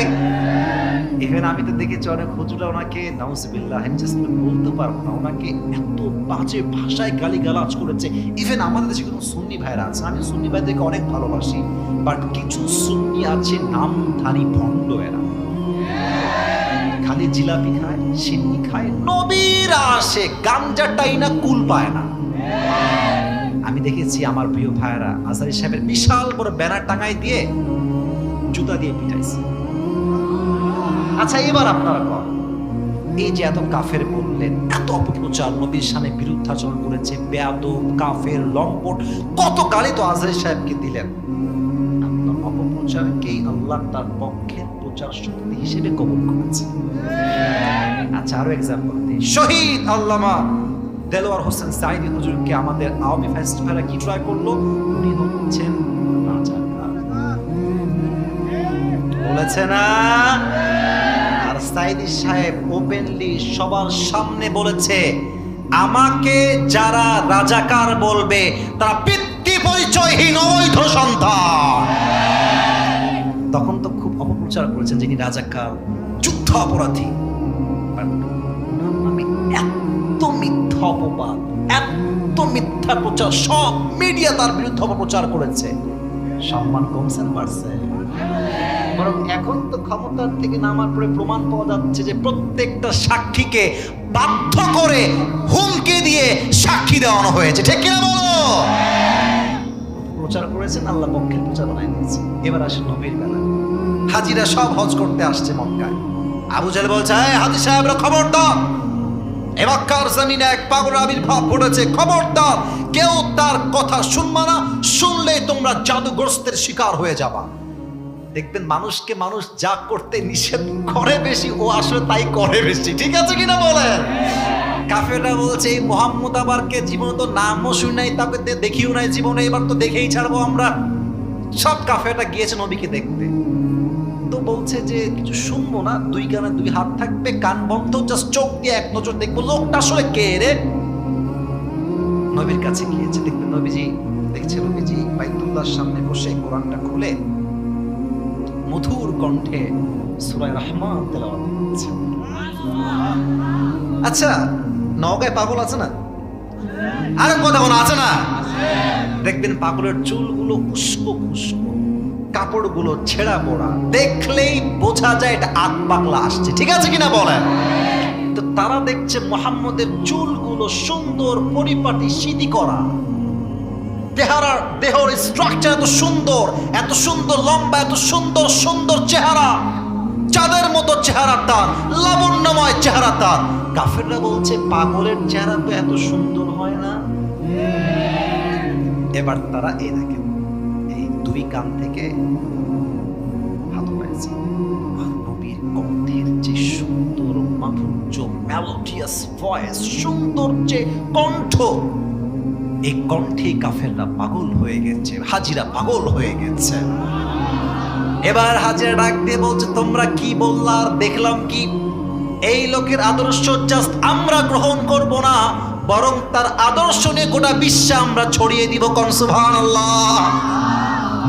ইভেন আমি তো দেখেছি অনেক হুজুরা ওনাকে নাউজুবিল্লাহ বলতে পারবো না, ওনাকে এত বাজে ভাষায় গালিগালাজ করেছে। ইভেন আমাদের দেশে কিন্তু সুন্নি ভাইরা আছে, আমি সুন্নি ভাইদেরকে অনেক ভালোবাসি, বাট কিছু সুন্নি আছে নামধারী ভণ্ড, এরা খালি জিলাপি খায়, সিন্নি খায়, নবীর আসে গাঞ্জাটাই না কুল পায় না। আমি দেখেছি আমার প্রিয় ভাইরা আজহারী সাহেবের বিশাল বড় ব্যানার টাঙাই দিয়ে জুতা দিয়ে পিটাইছে। আচ্ছা এবার আপনারা কর, এই যে এত কাফের বললেন, এত অপপ্রচার, নবীর সামনে বিরুদ্ধাচরণ করেছে, বেয়াদব, কাফের, লম্পট, কত গালি তো আজহারী সাহেবকে দিলেন। আপনার অপপ্রচারকেই আল্লাহ তার পক্ষের প্রচার শক্তি হিসেবে কবুল করেছে। আচ্ছা আরো এক্সাম্পল দিই, শহীদ আল্লামা দেলোয়ার হোসেন সাঈদী হুজুরকে আমাদের আওয়ামী ফেস্টিভ্যালে কি ট্রাই করলো? উনি হচ্ছেন বলেছে না? আর সাঈদী সাহেব ওপেনলি সবার সামনে বলেছে, আমাকে যারা রাজাকার বলবে তারা পিতৃ পরিচয়হীন অবৈধ সন্তান। তখন তো খুব অপপ্রচার করেছেন যিনি রাজাকার, যুদ্ধ অপরাধী। আমি এত মিথ্যা অপবাদ, এত মিথ্যা প্রচার, সব মিডিয়া তার বিরুদ্ধে অপপ্রচার করেছে, সম্মান কমছে না বাড়ছে? বরং এখন তো ক্ষমতার থেকে নামার পরে প্রমাণ পাওয়া যাচ্ছে যে প্রত্যেকটা সাক্ষীকে বাধ্য করে হুমকি দিয়ে সাক্ষী দেওয়ানো হয়েছে, ঠিক কিনা বলো? প্রচার করেছেন, আল্লাহ পক্ষের প্রচার বানাই দিয়েছে। এবার আসে নবীর বেলা, হাজিরা সব হজ করতে আসছে মক্কায়। আবু জাহেল বলছে, হাজি সাহেবরা খবর দাও, এ মক্কার জমিনে এক পাগল আবির্ভাব ঘটেছে, খবরদার কেউ তার কথা শুনবা না, শুনলে তোমরা জাদুগ্রস্তের শিকার হয়ে যাবা। দেখবেন মানুষকে মানুষ যা করতে নিষেধ করে বেশি, ও আসলে তাই করে বেশি, ঠিক আছে কিনা বলেন? কাফেররা বলছে এই মুহাম্মদ আবারকে জীবনে তো নামও শুনি নাই, তাকে দেখিও নাই জীবনে, এবার তো দেখেই ছাড়বো আমরা। সব কাফেররা গিয়েছে নবীকে দেখতে, তো বলছে যে কিছু শুনবো না, 2 কানে 2 হাত থাকবে, কান বন্ধ, জাস্ট চোখ দিয়ে এক নজর দেখবো লোকটা আসলে কে রে। নবীর কাছে গিয়েছে, দেখবেন নবীজি দেখছে নবীজি বাইতুল্লাহর সামনে বসে কোরআনটা খুলে মধুর কণ্ঠে সূরা রহমান তেলাওয়াত করছে। আচ্ছা, নওগাঁয় পাগল আছে না? আরে কথা কোনো আছে না? দেখবেন পাগলের চুলগুলো উস্কো খুস্কো, কাপড়গুলো ছেঁড়া মোড়া, দেখলেই বোঝা যায় এটা আত পাগলা আসছে। ঠিক আছে কিনা বলেন? তো তারা দেখছে মুহাম্মদের চুলগুলো সুন্দর পরিপাটি সিধি করা, দেহর স্ট্রাকচার এত সুন্দর লম্বা, এত সুন্দর সুন্দর চেহারা, চাঁদের মতো চেহারা তার, লাবণ্যময় চেহারা তার। কাফেররা বলছে পাগলের চেহারা তো এত সুন্দর হয় না। এবার তারা এই দেখেন, এই দুই কান থেকে হাত পাইছে, আর নবীর কণ্ঠের যে সুন্দর মাধুর্য, মেলোডিয়াস ভয়েস, সুন্দর যে কণ্ঠ, এই কণ্ঠে কাফেররা পাগল হয়ে গেছে, হাজিরা পাগল হয়ে গেছে। এবার হাজিরা ডাক দিয়ে বলছে, তোমরা কি বললা আর দেখলাম কি? এই লোকের আদর্শ জাস্ট আমরা গ্রহণ করব না, বরং তার আদর্শ নিয়ে গোটা বিশ্বে আমরা ছড়িয়ে দিব। কোন সুবহানাল্লাহ।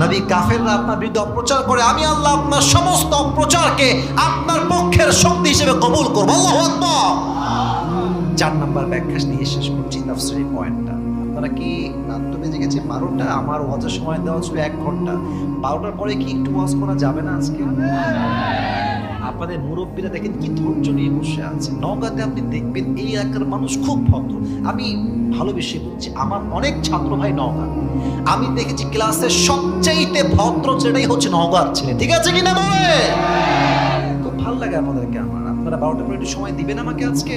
নবী কাফেররা আপনার বিরুদ্ধে অপপ্রচার করে, আমি আল্লাহ আপনার সমস্ত অপপ্রচারকে আপনার পক্ষের শক্তি হিসেবে কবুল করব। আল্লাহু আকবার। 4 নাম্বার ব্যাখ্যা নিয়ে শেষ করছি তাফসীরের পয়েন্টটা। আপনারা কি রাত বেজে গেছে 12টা, আমার ওয়াজের সময় দেওয়া ছিল 1 ঘন্টা। 12টার পরে কি একটু ওয়াজ করা যাবে না আজকে? আপনাদের মুরব্বীরা দেখেন কি ধৈর্য নিয়ে বসে আছে। নওগাঁতে আপনি দেখবেন এই এলাকার মানুষ খুব ভদ্র। আমি ভালোবেসে বলছি, আমার অনেক ছাত্র ভাই নওগাঁ, আমি দেখেছি ক্লাসে সবচাইতে ভদ্র যেটাই হচ্ছে নওগাঁর ছেলে। ঠিক আছে কিনা বলে? খুব ভালো লাগে আমাদেরকে। আপনারা 12টার পরে একটু সময় দিবেন আমাকে আজকে?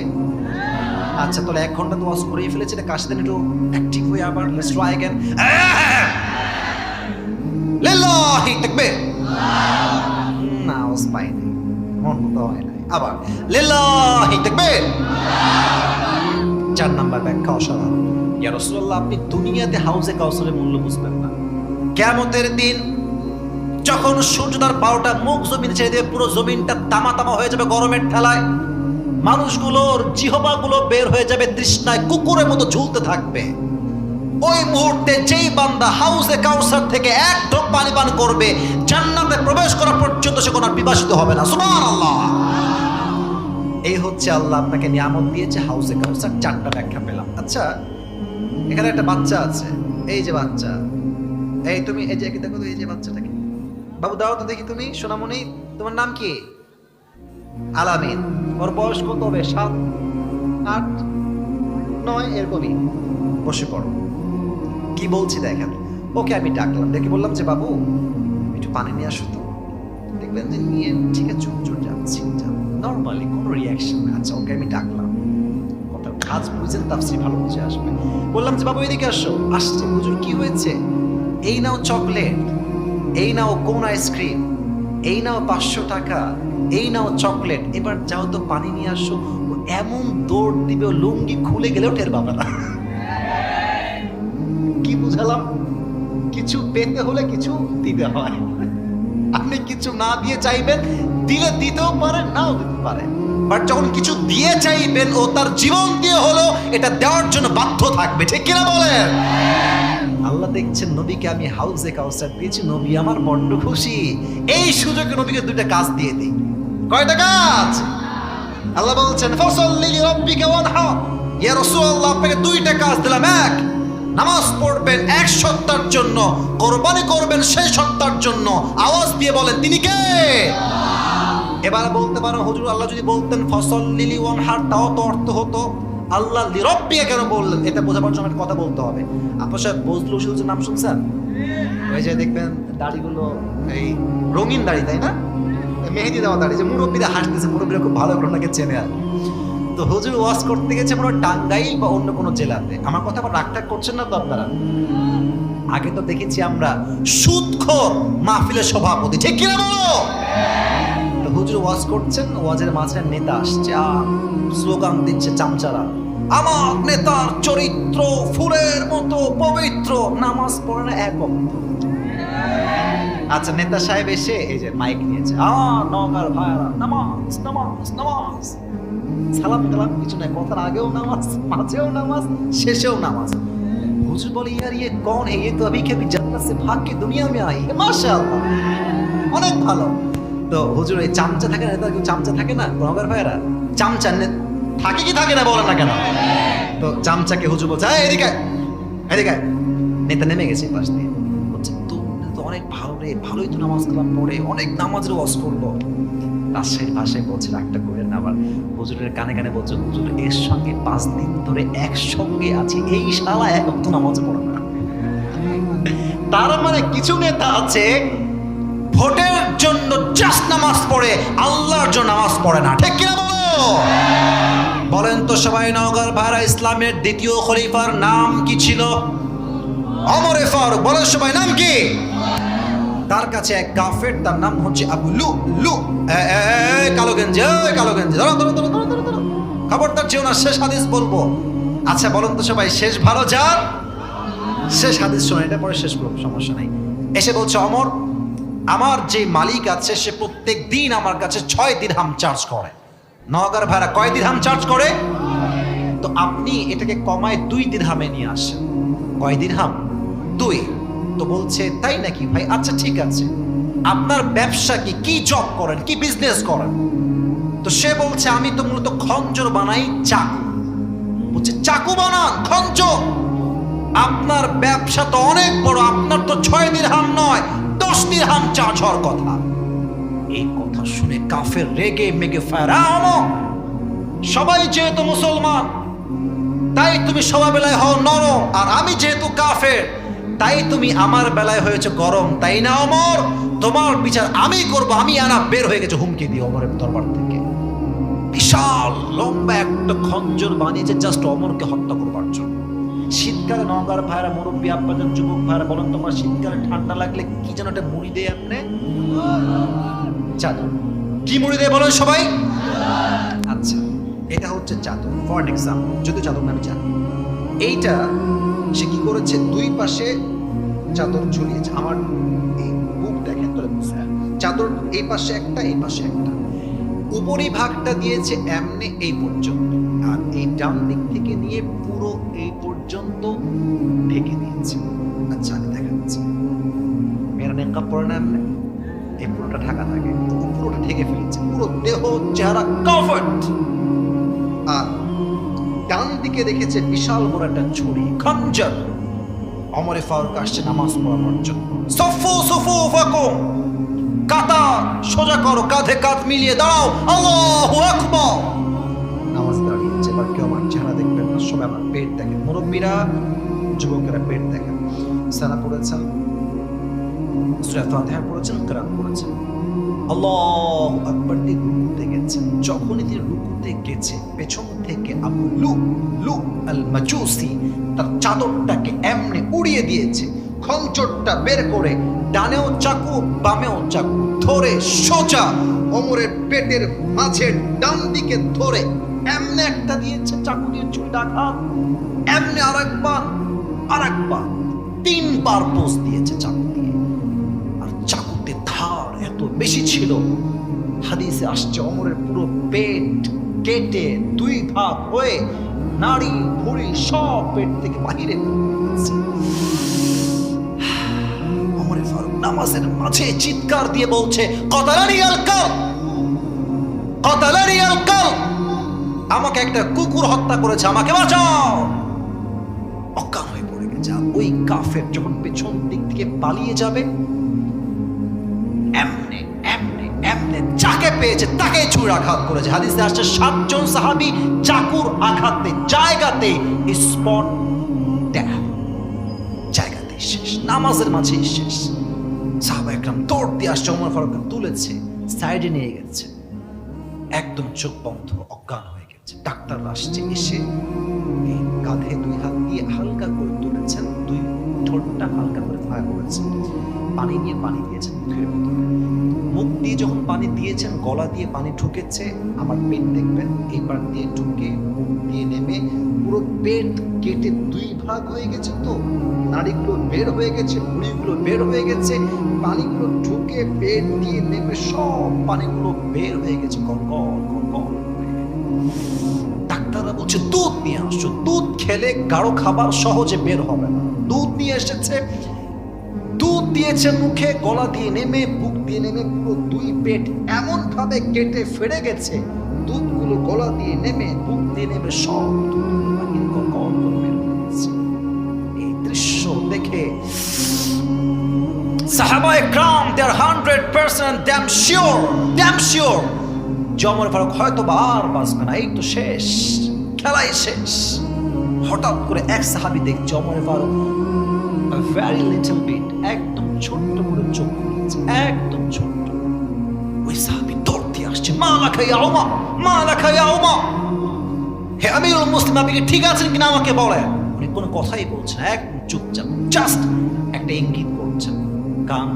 আচ্ছা, তাহলে 1 ঘন্টা তো ওয়াজ করেই ফেলেছে, এটা কাশি দেন একটু অ্যাক্টিভ হয়ে আবার লেটস ট্রাই अगेन। লিল্লাহি তাকবীর। না, ওয়াজ পাইনি, মন মতো হয় না। আবার লিল্লাহি তাকবীর। 4 নাম্বার ব্যাখ্যা অসাধারণ। ইয়া রাসূলুল্লাহ, আপনি দুনিয়াতে হাউজে কাউসারের মূল্য বুঝবেন না। কিয়ামতের দিন যখন সূর্য তার 12টা মুখ জমিনে ছেড়ে দিয়ে পুরো জমিনটা তামা তামা হয়ে যাবে গরমের ঠেলায়, মানুষগুলোর জিহবাগুলো বের হয়ে যাবে তৃষ্ণায়, কুকুরের মতো ঝুলতে থাকবে। ওই মুহূর্তে যেই বান্দা হাউজে কাউসার থেকে 1 ঢোক পানি পান করবে, জান্নাতে প্রবেশ করা পর্যন্ত সে কোনো বিবাসিত হবে না। সুবহানাল্লাহ। এই হচ্ছে আল্লাহ আপনাকে নিয়ামত দিয়েছে হাউজে কাউসার। 4টা ব্যাখ্যা পেলাম। আচ্ছা, এখানে একটা বাচ্চা আছে, এই যে বাচ্চা, এই তুমি এই যে দেখো তো, এই যে বাচ্চাটাকে, বাবু দাও তো দেখি, তুমি সোনামণি, তোমার নাম কি? আলামিন। ওর বয়স কত হবে? 7, 8, 9 এরকমই। বসে পড়ো। কি বলছি দেখেন। ওকে আমি ডাকলাম, ডেকে বললাম যে বাবু একটু পানি নিয়ে আসো তো। দেখবেন যে নিয়ে ঠিক আছে চুপ চুপ যাচ্ছি, নর্মালি কোনো রিয়াকশন। আচ্ছা, ওকে আমি ডাকলাম, কথা কাজ বুঝেন, তাফসীর ভালো বুঝে আসবে। বললাম যে বাবু এদিকে আসো। আসছে। হুজুর কি হয়েছে? এই নাও চকলেট, এই নাও কোন আইসক্রিম, এই নাও 500 টাকা, এই নাও চকলেট, এবার যাও তো পানি নিয়ে আসো। ও এমন দৌড় দিবে, ও লুঙ্গি খুলে গেলেও টের পাবে না। কি বুঝালাম? কিছু পেতে হলে কিছু দিতে হয়। আপনি কিছু না দিয়ে চাইবেন, দিলে দিতেও পারেন, নাও দিতে পারেন। বাট যখন কিছু দিয়ে চাইবেন, ও তার জীবন দিয়ে হলো এটা দেওয়ার জন্য বাধ্য থাকবে। ঠিক কিনা বলেন? আল্লাহ দেখছেন নবীকে আমি হাউজে কাউসার দিয়েছি, নবী আমার বড্ড খুশি। এই সুযোগে নবীকে 2টা কাজ দিয়ে দিই। কয়টা কাজ? আল্লাহ বলছেন ফাসাল্লি লিরাব্বিকা ওয়ানহার। ইয়া রাসূলুল্লাহ, আপনাকে 2টা কাজ দিলাম। 1, নামাজ পড়বেন 1 সপ্তাহের জন্য, কোরবানি করবেন সেই সপ্তাহের জন্য। আওয়াজ দিয়ে বলেন তিনি কে? এবার বলতে পারো হুজুর, আল্লাহ যদি বলতেন ফাসাল্লি লিওয়ানহার, তাও তো অর্থ হতো। আল্লাহ লিরাব্বিকা কেন বললেন? এটা বোঝাবার জন্য একটা কথা বলতে হবে। আপনার সাহেব বজলু হুজুর নাম শুনছেন? ওই যে দেখবেন দাড়িগুলো এই রঙিন দাড়ি, তাই না? মেহেদি দেওয়া দাড়ি, যে মুরব্বীরা হাসতেছে, মুরব্বীরা খুব ভালো করে ওনাকে চেনে। আর তো হুজুর ওয়াজ করতে গেছে পুরো টাঙ্গাইল বা অন্য কোনো জেলাতে। আমার কথা আবার রাগটাগ করছেন না তো আপনারা? আগে তো দেখেছি আমরা সুদখোর মাহফিলের সভাপতি। ঠিক কিনা বলো? তো হুজুর ওয়াজ করছেন, ওয়াজের মাঝে নেতা আসছে, স্লোগান দিচ্ছে চামচারা, আমার নেতার চরিত্র ফুলের মতো পবিত্র, নামাজ পড়ে না 1 ওয়াক্ত। আচ্ছা, নেতা সাহেব এসে এই যে মাইক নিয়েছে, নওগাঁর ভাইরা নামাজ নামাজ নামাজ, সালাম কালাম কিছু নাই, কথার আগেও নামাজ, মাঝেও নামাজ, শেষেও নামাজ। হুজুর বলে ইয়ার ইয়ে कौन है ये तो अभी के अभी जन्नत से भाग के दुनिया में आई है माशाআল্লাহ অনেক ভালো। তো হুজুর এই চামচা থাকে না, এটা কেউ চামচা থাকে না গঙ্গার ভাইরা, চামচা থাকে কি থাকে না বলেন না কেন? তো চামচাকে হুজুর বলছে এদিকে এদিকে, নেতা নেমে গেছে পাশ দিয়ে, বলছে তো অনেক ভালো রে, ভালোই তো নামাজ কালাম পড়ে, অনেক নামাজের ওয়াজ করলো। রাজশাহীর ভাষায় বলছে, রাগটা করেন না আবার, হুজুরের কানে কানে বলছে হুজুর এর সঙ্গে 5 দিন ধরে একসঙ্গে আছি, এই শালা এক ওয়াক্ত নামাজ পড়ে না। তার মানে কিছু নেতা আছে ভোটের জন্য জাস্ট নামাজ পড়ে, আল্লাহর জন্য নামাজ পড়ে না, ঠিক কিনা বলো? বলেন তো সবাই নওগাঁর ভাইরা, ইসলামের দ্বিতীয় খলিফার নাম কি ছিল? ওমর ফারুক। বলেন সবাই নাম কি? তার কাছে এক কাফের, তার নাম হচ্ছে আবু লু লু। কালো গেঞ্জি, কালো গেঞ্জি, ধরো ধরো ধরো ধরো ধরো ধরো, খবরদার যেও না, শেষ হাদিস বলবো। আচ্ছা বলুন তো সবাই, শেষ ভালো যার, শেষ হাদিস শোনে, এটা পরে শেষ করবো, সমস্যা নাই। এসে বলছে ওমর, আমার যে মালিক আছে সে প্রত্যেক দিন আমার কাছে 6 দিরহাম চার্জ করে। নওগাঁর ভাড়া কয় দিরহাম চার্জ করে? তো আপনি এটাকে কমায় 2 দিরহামে নিয়ে আসেন। কয় দিরহাম? 2। তো বলছে তাই নাকি ভাই, আচ্ছা ঠিক আছে, আপনার ব্যবসা কি, কি জব করেন, কি বিজনেস করেন? তো সে বলছে আমি তো মূলত খঞ্জর বানাই, চাকু। বলছে চাকু বানান, খঞ্জর? আপনার ব্যবসা তো অনেক বড়, আপনার তো 6 দিরহাম নয় 10 দিরহাম চার্জ হওয়ার কথা। এই কথা শুনে কাফের রেগে মেগে ফারাও, সবাই যেহেতু মুসলমান তাই তুমি সবার বেলায় হও নরম, আর আমি যেহেতু কাফের তাই তুমি আমার বেলায় হয়েছে গরম, তাই না ওমর? তোমার বিচার আমি করব। আমি আনা বের হয়ে গেছে হুমকি দিয়ে ওমরের দরবার থেকে, বিশাল লম্বা একটা খঞ্জর বানিয়েছে জাস্ট ওমরকে হত্যা করবার জন্য। শীতকালে নওগাঁর ভাইরা, মুরব্বী আব্বাজান, যুবক ভাইরা, বলেন তোমার শীতকালে ঠান্ডা লাগলে কি যেন একটা মুড়ি দেয় আপনি? চাদর। কি মুড়ি দেয় বলেন সবাই? আচ্ছা, এটা হচ্ছে চাদর ফর এক্সাম্পল, যদি চাদর নামে জানি। এইটা সে কি করেছে, 2 পাশে চাদর ঝুলিয়েছে। আমার এই বুক দেখেন তোলে, চাদর এই পাশে একটা, এই পাশে একটা, উপরি ভাগটা দিয়েছে এমনি এই পর্যন্ত, আর এই ডান দিক থেকে নিয়ে পুরো এই পর্যন্ত ঢেকে দিয়েছে। আচ্ছা আমি দেখাচ্ছি, মেয়েরা নেকাব পরে না এমনি, এই পুরোটা ঢাকা থাকে, পুরোটা ঢেকে ফেলেছে, পুরো দেহ চেহারা কভার্ড। আর ডান দিকে রেখেছে বিশাল বড় একটা ছুরি, খঞ্জর। ওমর ফারুক আসছে নামাজ পড়ার জন্য। সফু সফু ফাকুম, কাতা সোজা করো, কাঁধে কাঁধ মিলিয়ে দাঁড়াও, আল্লাহু আকবার। নামাজ দাঁড়িয়েছে। এবার কেউ আমার চেহারা দেখবেন না, সবাই আমার পেট দেখেন, মুরব্বীরা যুবকেরা পেট দেখেন। সানা পড়েছেন, সূরা ফাতিহা পড়েছেন, কোরআন পড়েছেন, আল্লাহু আকবার দিয়ে রুকুতে গেছেন। যখনই তিনি রুকুতে গেছে, পেছন থেকে আবু লু লু আল মাজুসি তার চাদরটাকে এমনি উড়িয়ে দিয়েছে, খঞ্জরটা বের করে ডানেও চাকু বামেও চাকু ধরে সোজা ওমরের পেটের মাঝে ডান দিকে ধরে এমনি একটা দিয়েছে, চাকু দিয়ে চুলটা আঘাত, এমনি আরেকবার, 3বার পোষ দিয়েছে চাকু দিয়ে। আর চাকুতে ধার এত বেশি ছিল, হাদিসে আসছে ওমরের পুরো পেট কেটে 2 ভাগ হয়ে নাড়ি ভুঁড়ি সব পেট থেকে বাহিরে বেরিয়েছে। ওমর ফারুক নামাজের মাঝে চিৎকার দিয়ে বলছে, কতালানি আল কাল, কতালানি আল কাল, আমাকে একটা কুকুর হত্যা করেছে, আমাকে বাঁচাও। অজ্ঞান হয়ে পড়ে গেছে। ওই কাফের যখন পেছন দিক থেকে পালিয়ে যাবে, এমনে এমনে এমনে যাকে পেয়েছে তাকে ছুরি আঘাত করেছে। হাদিসে আসছে 7 জন সাহাবী চাকুর আঘাতে জায়গাতে স্পট ডেথ, জায়গাতে শেষ, নামাজের মাঝে শেষ। সাহাবা একরাম দৌড় দিয়ে আসছে, ওমর ফারুককে তুলেছে, সাইডে নিয়ে গেছে, একদম চোখ বন্ধ, অজ্ঞান হয়ে গেছে। ডাক্তার আসছে, এসে এই কাঁধে 2 হাত দিয়ে হালকা করে তুলেছেন, 2 ঠোঁটটা হালকা করে ফায়া করেছেন, পানি নিয়ে পানি দিয়েছেন মুখের ভিতরে। মুখ দিয়ে যখন পানি দিয়েছেন, গলা দিয়ে পানি ঢুকেছে, আমার পেট দেখবেন, এই পার দিয়ে ঢুকে মুখ দিয়ে নেমে পুরো পেট কেটে 2 ভাগ হয়ে গেছে। তো নাড়িগুলো বের হয়ে গেছে, মুড়িগুলো বের হয়ে গেছে, পানিগুলো ঢুকে পেট দিয়ে নেমে সব পানিগুলো বের হয়ে গেছে, গলগল গলগল। ডাক্তার তারা বলছে দুধ নিয়ে আসো, দুধ খেলে গাঢ় খাবার সহজে বের হবে না। দুধ নিয়ে এসেছে, দুধ দিয়েছে মুখে, গলা দিয়ে নেমে বুক দিয়ে নেমে পুরো দুই পেট এমন ভাবে কেটে ফেড়ে গেছে, দুধগুলো গলা দিয়ে নেমে বুক দিয়ে নেমে সব এই দৃশ্য দেখে সাহাবায়ে کرام they are 100% damn sure Omar Faruk হয়তো আর বাঁচবে না, এই তো শেষ, খেলাই শেষ। হঠাৎ করে এক সাহাবী দেখছে Omar Faruk a very little bit, একদম ছোট্ট করে চোখ খুলেছে, একদম ছোট্ট। ওই সাহাবী দৌড়তে আসছে, মা লাকা ইয়া ওমর, মা লাকা ইয়া ওমর, হে আমিরুল মুসলিমিন, আপনি ঠিক আছেন কিনা আমাকে বলেন। উনি কোনো কথাই বলছেন, একদম চুপচাপ, জাস্ট একটা ইঙ্গিত করছেন, কান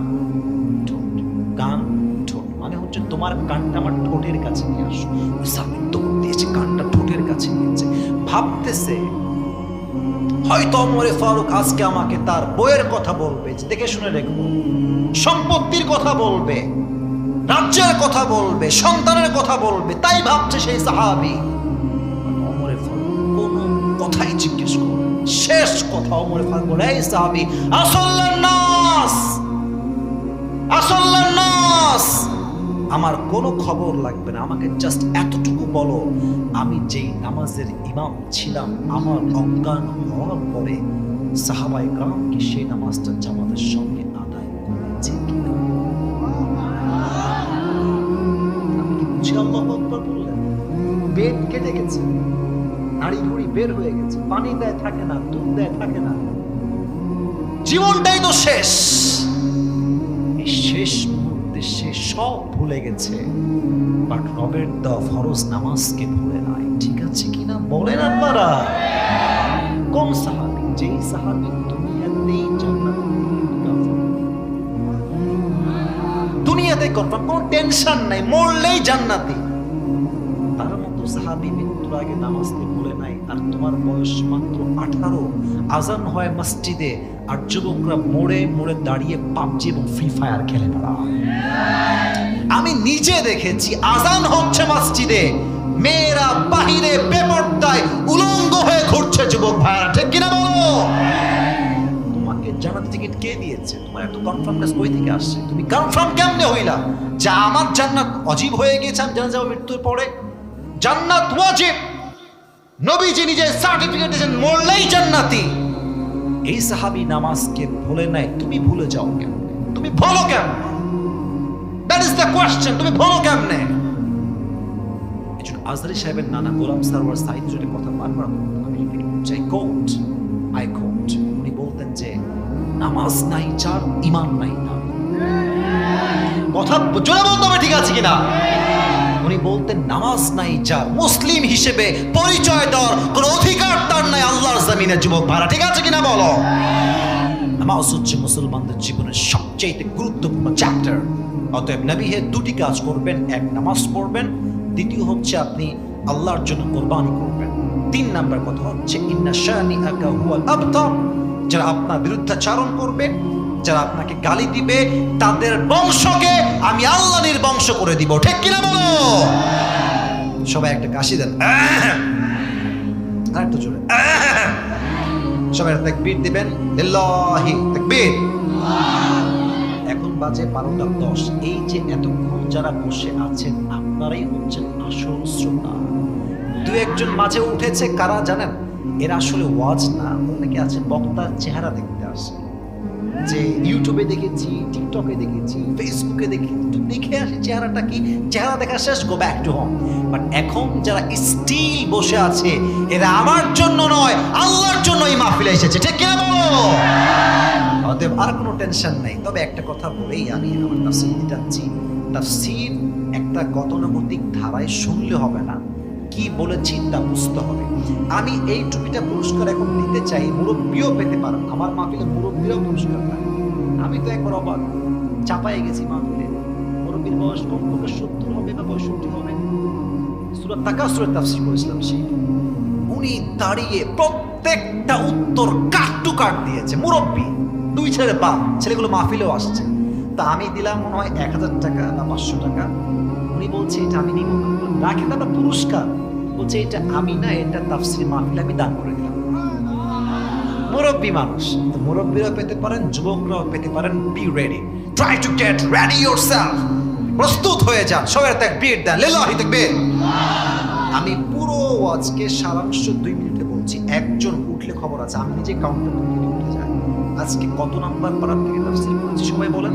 ঠোঁট, কান ঠোঁট, মানে হচ্ছে তোমার কানটা আমার ঠোঁটের কাছে নিয়ে আসো। ওই সাহাবী দৌড় দিয়েছে, কানটা ঠোঁটের কাছে নিয়েছে, ভাবতেছে হয়তো ওমর ফারুক আজকে আমাকে তার বইয়ের কথা বলবে, দেখে শুনে রেখো, সম্পত্তির কথা বলবে, রাজ্যের কথা বলবে, সন্তানের কথা বলবে, তাই ভাবছে সেই সাহাবী। ওমর ফারুক কোনো কথাই জিজ্ঞেস করে, শেষ কথা ওমর ফারুক বলে, এই সাহাবী, আসল্লান নাস, আসল্লান নাস, আমার কোনো খবর লাগবে না, আমাকে জাস্ট এতটুকু বলো, আমি যেই নামাজের ইমাম ছিলাম, আমার অজ্ঞান হওয়ার পরে সাহাবায়ে کرام কি সেই নামাজটা জামাতের সঙ্গে আদায় করেছে কিনা? আমি কি বুঝি আল্লাহু আকবার বললেন? পেট কেটে গেছে, নাড়ি ভুঁড়ি বের হয়ে গেছে, পানি দেয় থাকে না, দুধ দেয় থাকে না, জীবনটাই তো শেষ। এই শেষ সে সব ভুলে গেছে, বাট রবের দেওয়া ফরজ নামাজকে ভুলে নাই। ঠিক আছে কিনা বলেন আপনারা? কোন সাহাবী? যেই সাহাবী দুনিয়াতেই দুনিয়াতে কনফার্ম, কোনো টেনশন নাই, মরলেই জান্নাতি, তার মতো সাহাবী মৃত্যুর আগে নামাজকে ভুলে নাই। আর তোমার বয়স মাত্র 18, আজান হয় মসজিদে, আর যুবকরা মোড়ে মোড়ে দাঁড়িয়ে পাবজি এবং ফ্রি ফায়ার খেলে বেড়ায়। আমি নিজে দেখেছি, আজান হচ্ছে মসজিদে, মেয়েরা বাহিরে বেপরদায় উলঙ্গ হয়ে ঘুরছে, যুবক ভাইরা, ঠিক কিনা বলো? তোমাকে জান্নাতের টিকিট কে দিয়েছে? তোমার এত কনফার্মনেস কই থেকে আসছে? তুমি কনফার্ম কেমনে হইলা যে আমার জান্নাত অজীব হয়ে গেছে, আমি জানা যাবো মৃত্যুর পরে? জান্নাত ওয়াজিব, নবীজি নিজে সার্টিফিকেট দিয়েছেন, মরলেই জান্নাতি। এই সাহাবী নামাজকে ভুলে নাই, তুমি ভুলে যাও কেন? তুমি ভুলো কেন? দ্যাট ইজ দ্য কোয়েশ্চেন, তুমি ভুলো কেমনে? আজহারী সাহেবের নানা গোলাম সারওয়ার সাঈদ জুড়ে কথা বারবার আমি কোট, উনি বলতেন যে নামাজ নাই যার, ঈমান নাই না। কথা জোরে বলতে হবে, ঠিক আছে কিনা? উনি বলতেন নামাজ নাই যার, মুসলিম হিসেবে পরিচয় দেওয়ার কোনো অধিকার তার নাই আল্লাহর জমিনে, যুবক ভাড়া, ঠিক আছে কিনা বলো? নামাজ হচ্ছে মুসলমানদের জীবনের সবচেয়ে গুরুত্বপূর্ণ চ্যাপ্টার। অতএব নবী হে দুটি কাজ করবেন, এক নামাজ পড়বেন, দ্বিতীয় হচ্ছে আপনি আল্লাহর জন্য কোরবানি করবেন। 3 নাম্বার কথা হচ্ছে ইন্না শানিআকা হুয়াল আবতার, যারা আপনার বিরুদ্ধাচারণ করবে, যারা আপনাকে গালি দিবে, তাদের বংশকে আমি আল্লাহ নির্বংশ করে দিব, ঠিক কিনা বলো? সবাই একটা কাশি দেন, আরেকটু জোরে, সবাই তাকবীর দিবেন, লিল্লাহি তাকবীর। এখন বাজে 12টা 10। এই যে এতক্ষণ যারা বসে আছেন, আপনারাই হচ্ছেন আসল শ্রোতা। 2-1 মাঝে উঠেছে, কারা জানেন? এরা আসলে ওয়াজ না, অনেকে আছে বক্তার চেহারা দেখতে আসে, যে ইউটিউবে দেখেছি, টিকটকে দেখেছি, ফেসবুকে দেখেছি, দেখে আসি চেহারাটা কি, চেহারা দেখা শেষ, go back to home. But এখন যারা স্টিল বসে আছে, এরা আমার জন্য নয়, আল্লাহর জন্য এই মাহফিলে এসেছে, ঠিক কিনা বলো? অতএব আর কোনো টেনশন নাই। তবে একটা কথা বলেই আমি আমার তাফসীর দিচ্ছি, তাফসীর একটা গতানুগতিক ধারায় শুনলে হবে না, কি বলেছি তা বুঝতে হবে। আমি এই টুপিটা পুরস্কার এখন দিতে চাই, মুরব্বীও পেতে পারেন, আমার মাহফিলে মুরব্বীরাও পুরস্কার পায়। আমি তো একবার অবাক, চাপাই গেছি মাহফিলে, মুরব্বীর বয়স কমপক্ষে 70 হবে বা 65 হবে, সূরা তাকাসুরের তাফসীর করেছিলাম সেই। উনি দাঁড়িয়ে প্রত্যেকটা উত্তর কাট টু কাট দিয়েছে, মুরব্বী, 2 ছেলের বাপ, ছেলেগুলো মাহফিলেও আসছে। তা আমি দিলাম মনে হয় 1000 টাকা না 500 টাকা। উনি বলছে এটা আমি নিব না, রাখেন, আমরা পুরস্কার বলছে এটা আমি না, এটা তাফসীর মাহফিল আমি দান করে দিলাম। মুরব্বী মানুষ, তো মুরব্বীরাও পেতে পারেন, যুবকরাও পেতে পারেন। Be ready, try to get ready yourself, প্রস্তুত হয়ে যান। সবাই তাকবীর দেন, লিল্লাহি তাকবীর। আমি পুরো আজকে সারাংশ 2 মিনিটে বলছি। একজন উঠলে খবর আছে, আমি নিজে কাউন্টার করে উঠে যাই। আজকে কত নাম্বার পারা থেকে তাফসীর করেছি সবাই বলেন?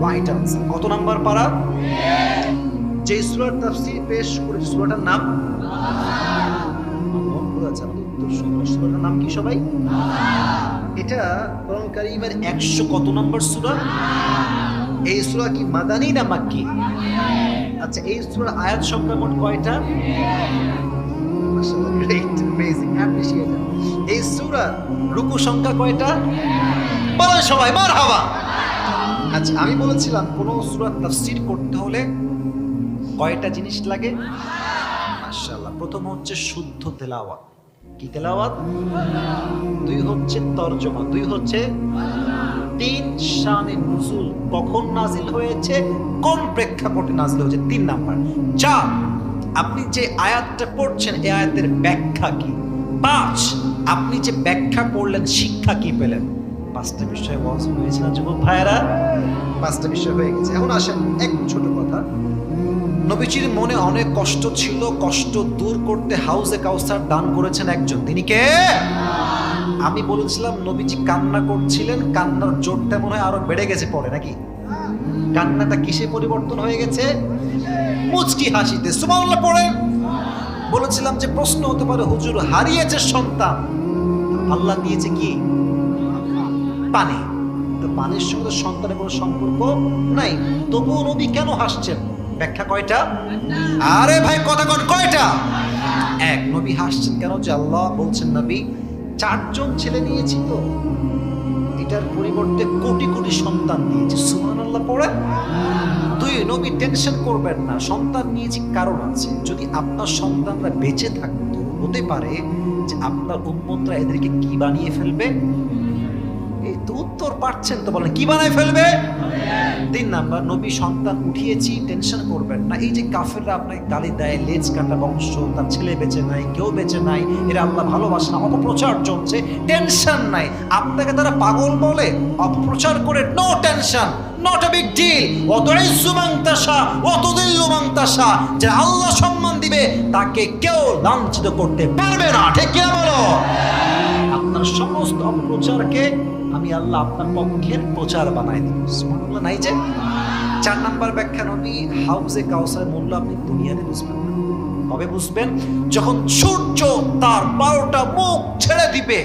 Right answer. কত নাম্বার পারা? যে সূরার তাফসীর পেশ করেছি সূরাটার নাম সূরাটার নাম কি সবাই? এটা কোরআন কারীমের 100 কত নম্বর সূরা? এই সূরা কি মাদানী না মাক্কি? আচ্ছা, এই সূরার আয়াত সংখ্যা মোট কয়টা? মাশাআল্লাহ, গ্রেট, অ্যামেজিং, অ্যাপ্রিশিয়েট। এই সূরার রুকু সংখ্যা কয়টা? বলেন সবাই মারহাবা। আচ্ছা, আমি বলেছিলাম কোন সূরার তাফসীর করতে হলে কয়টা জিনিস লাগে? মাশাআল্লাহ। প্রথম হচ্ছে শুদ্ধ তেলাওয়াত। কি তেলাওয়াত? 2 হচ্ছে তরজমা, 2 হচ্ছে 3 শানে নুজুল, কখন নাজিল হয়েছে, কোন প্রেক্ষাপটে নাজিল হয়েছে, 3 নাম্বার। 4 আপনি যে আয়াতটা পড়ছেন এই আয়াতের ব্যাখ্যা কি। 5 আপনি যে ব্যাখ্যা পড়লেন শিক্ষা কি পেলেন। 5টা বিষয় ওয়াজ হয়েছে না যুবক ভাইয়েরা? 5টা বিষয় হয়ে গেছে। এখন আসেন এক ছোট কথা। নবীজির মনে অনেক কষ্ট ছিল, কষ্ট দূর করতে হাউজে কাউসার দান করেছেন একজন। তিনি কে? আমি বলেছিলাম নবীজি কান্না করছিলেন, কান্নার জোরটা মনে হয় আরো বেড়ে গেছে পরে, নাকি? কান্নাটা কিসে পরিবর্তন হয়ে গেছে? মুচকি হাসিতে। সুবহানাল্লাহ পড়েন। বলেছিলাম যে প্রশ্ন হতে পারে হুজুর হারিয়েছে সন্তান, আল্লাহ দিয়েছে কি? পানি। তো পানির সঙ্গে সন্তানের কোনো সম্পর্ক নাই, তবুও নবী কেন হাসছেন? ব্যাখ্যা কয়টা? আরে ভাই কথা কোন কয়টা? এক, নবী হাসছেন কেন? যে আল্লাহ বলছেন নবী 4 জন ছেলে নিয়েছি, তো এটার পরিবর্তে কোটি কোটি সন্তান দিয়েছি। সুবহানাল্লাহ পড়ে। 2 নবী টেনশন করবেন না, সন্তান নিয়েছি কারণ আছে। যদি আপনার সন্তানরা বেঁচে থাকতো, হতে পারে যে আপনার উম্মতরা এদেরকে কি বানিয়ে ফেলবে। এই তো উত্তর পাচ্ছেন তো, বলেন কি বানায় ফেলবে? 3 নাম্বার, নবী সন্তান উঠিয়েছি, টেনশন করবেন না। এই যে কাফেররা আপনাকে গালি দেয়, লেজ কাটা বংশ, তার ছেলে বেঁচে নাই, কেউ বেঁচে নাই, এরা আল্লাহ ভালোবাসে না, অপপ্রচার চলছে, টেনশন নাই। আপনাকে তারা পাগল বলে, অপপ্রচার করে, no tension, not a big deal. ওয়াতুইজ্জু মান তাশা ওয়া তুযিল্লু মান তাশা। যে আল্লাহ সম্মান দিবে তাকে কেউ লাঞ্ছিত করতে পারবে না। ঠিক কি না বলো? আপনার সমস্ত অপপ্রচারকে আমি আল্লাহ আপনার পক্ষের প্রচার বানাই দিব। সুবহানাল্লাহ নাই যে। 4 নাম্বার ব্যাখ্যা, নবী হাউজে কাউসারের মূল্য আপনি দুনিয়াতে বুঝবেন না। কবে বুঝবেন? যখন সূর্য তার 12টা মুখ ছেড়ে দিবে,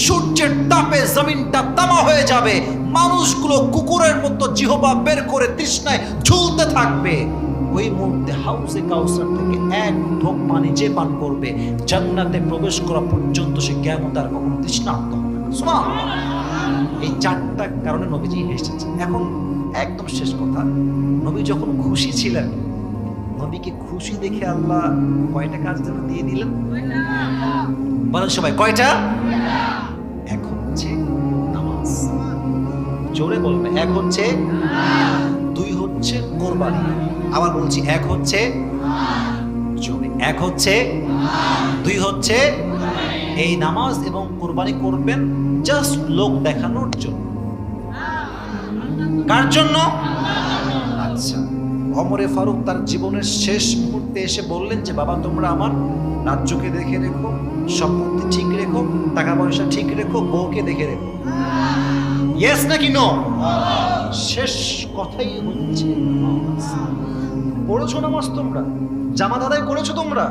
সূর্যের তাপে জমিনটা তামা হয়ে যাবে, মানুষগুলো কুকুরের মতো জিহ্বা বের করে তৃষ্ণায় ঝুলতে থাকবে। ওই মুহূর্তে হাউজে কাউসার থেকে 1 ঢোক পানি যে পান করবে, জান্নাতে প্রবেশ করা পর্যন্ত সে কিয়ামত আর কখনো তৃষ্ণার্ত হবে না। সুবহানাল্লাহ। এই 4টা কারণে নবীজি হেসেছেন। এখন একদম শেষ কথা, নবী যখন খুশি ছিলেন, নবীকে খুশি দেখে আল্লাহ কয়টা কাজ যেন দিয়ে দিলেন? বলেন সবাই কয়টা? 1 হচ্ছে নামাজ, জোরে বলবে। 1 হচ্ছে, 2 হচ্ছে কোরবানি। আবার বলছি 1 হচ্ছে জোরে, 1 হচ্ছে, 2 হচ্ছে এই নামাজ এবং কোরবানি করবেন জাস্ট লোক দেখানোর জন্য। কার জন্য? আচ্ছা, ওমরে ফারুক তার জীবনের শেষ মুহূর্তে এসে বললেন যে বাবা তোমরা আমার রাজ্যকে দেখে রেখো, সম্পত্তি ঠিক রেখো, টাকা পয়সা ঠিক রেখো, বউকে দেখে রেখো। ইয়েস নাকি নো? শেষ কথাই হচ্ছে পড়েছো নামাজ তোমরা, জামাত আদায় করেছো তোমরা,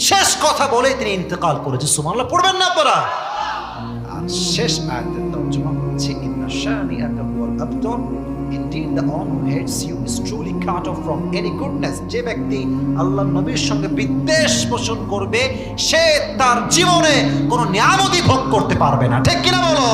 শেষ কথা বলে তিনি ইন্তেকাল করেছে। সুবহানাল্লাহ পড়বেন না আপনারা? আর শেষ আয়াতের তরজমা হচ্ছে ইন্না শানিআকা হুয়াল আবতার, indeed the one who hates you is truly cut off from any goodness। যে ব্যক্তি আল্লাহর নবীর সঙ্গে বিদ্বেষ পোষণ করবে সে তার জীবনে কোনো নিয়ামতই ভোগ করতে পারবে না। ঠিক কিনা বলো?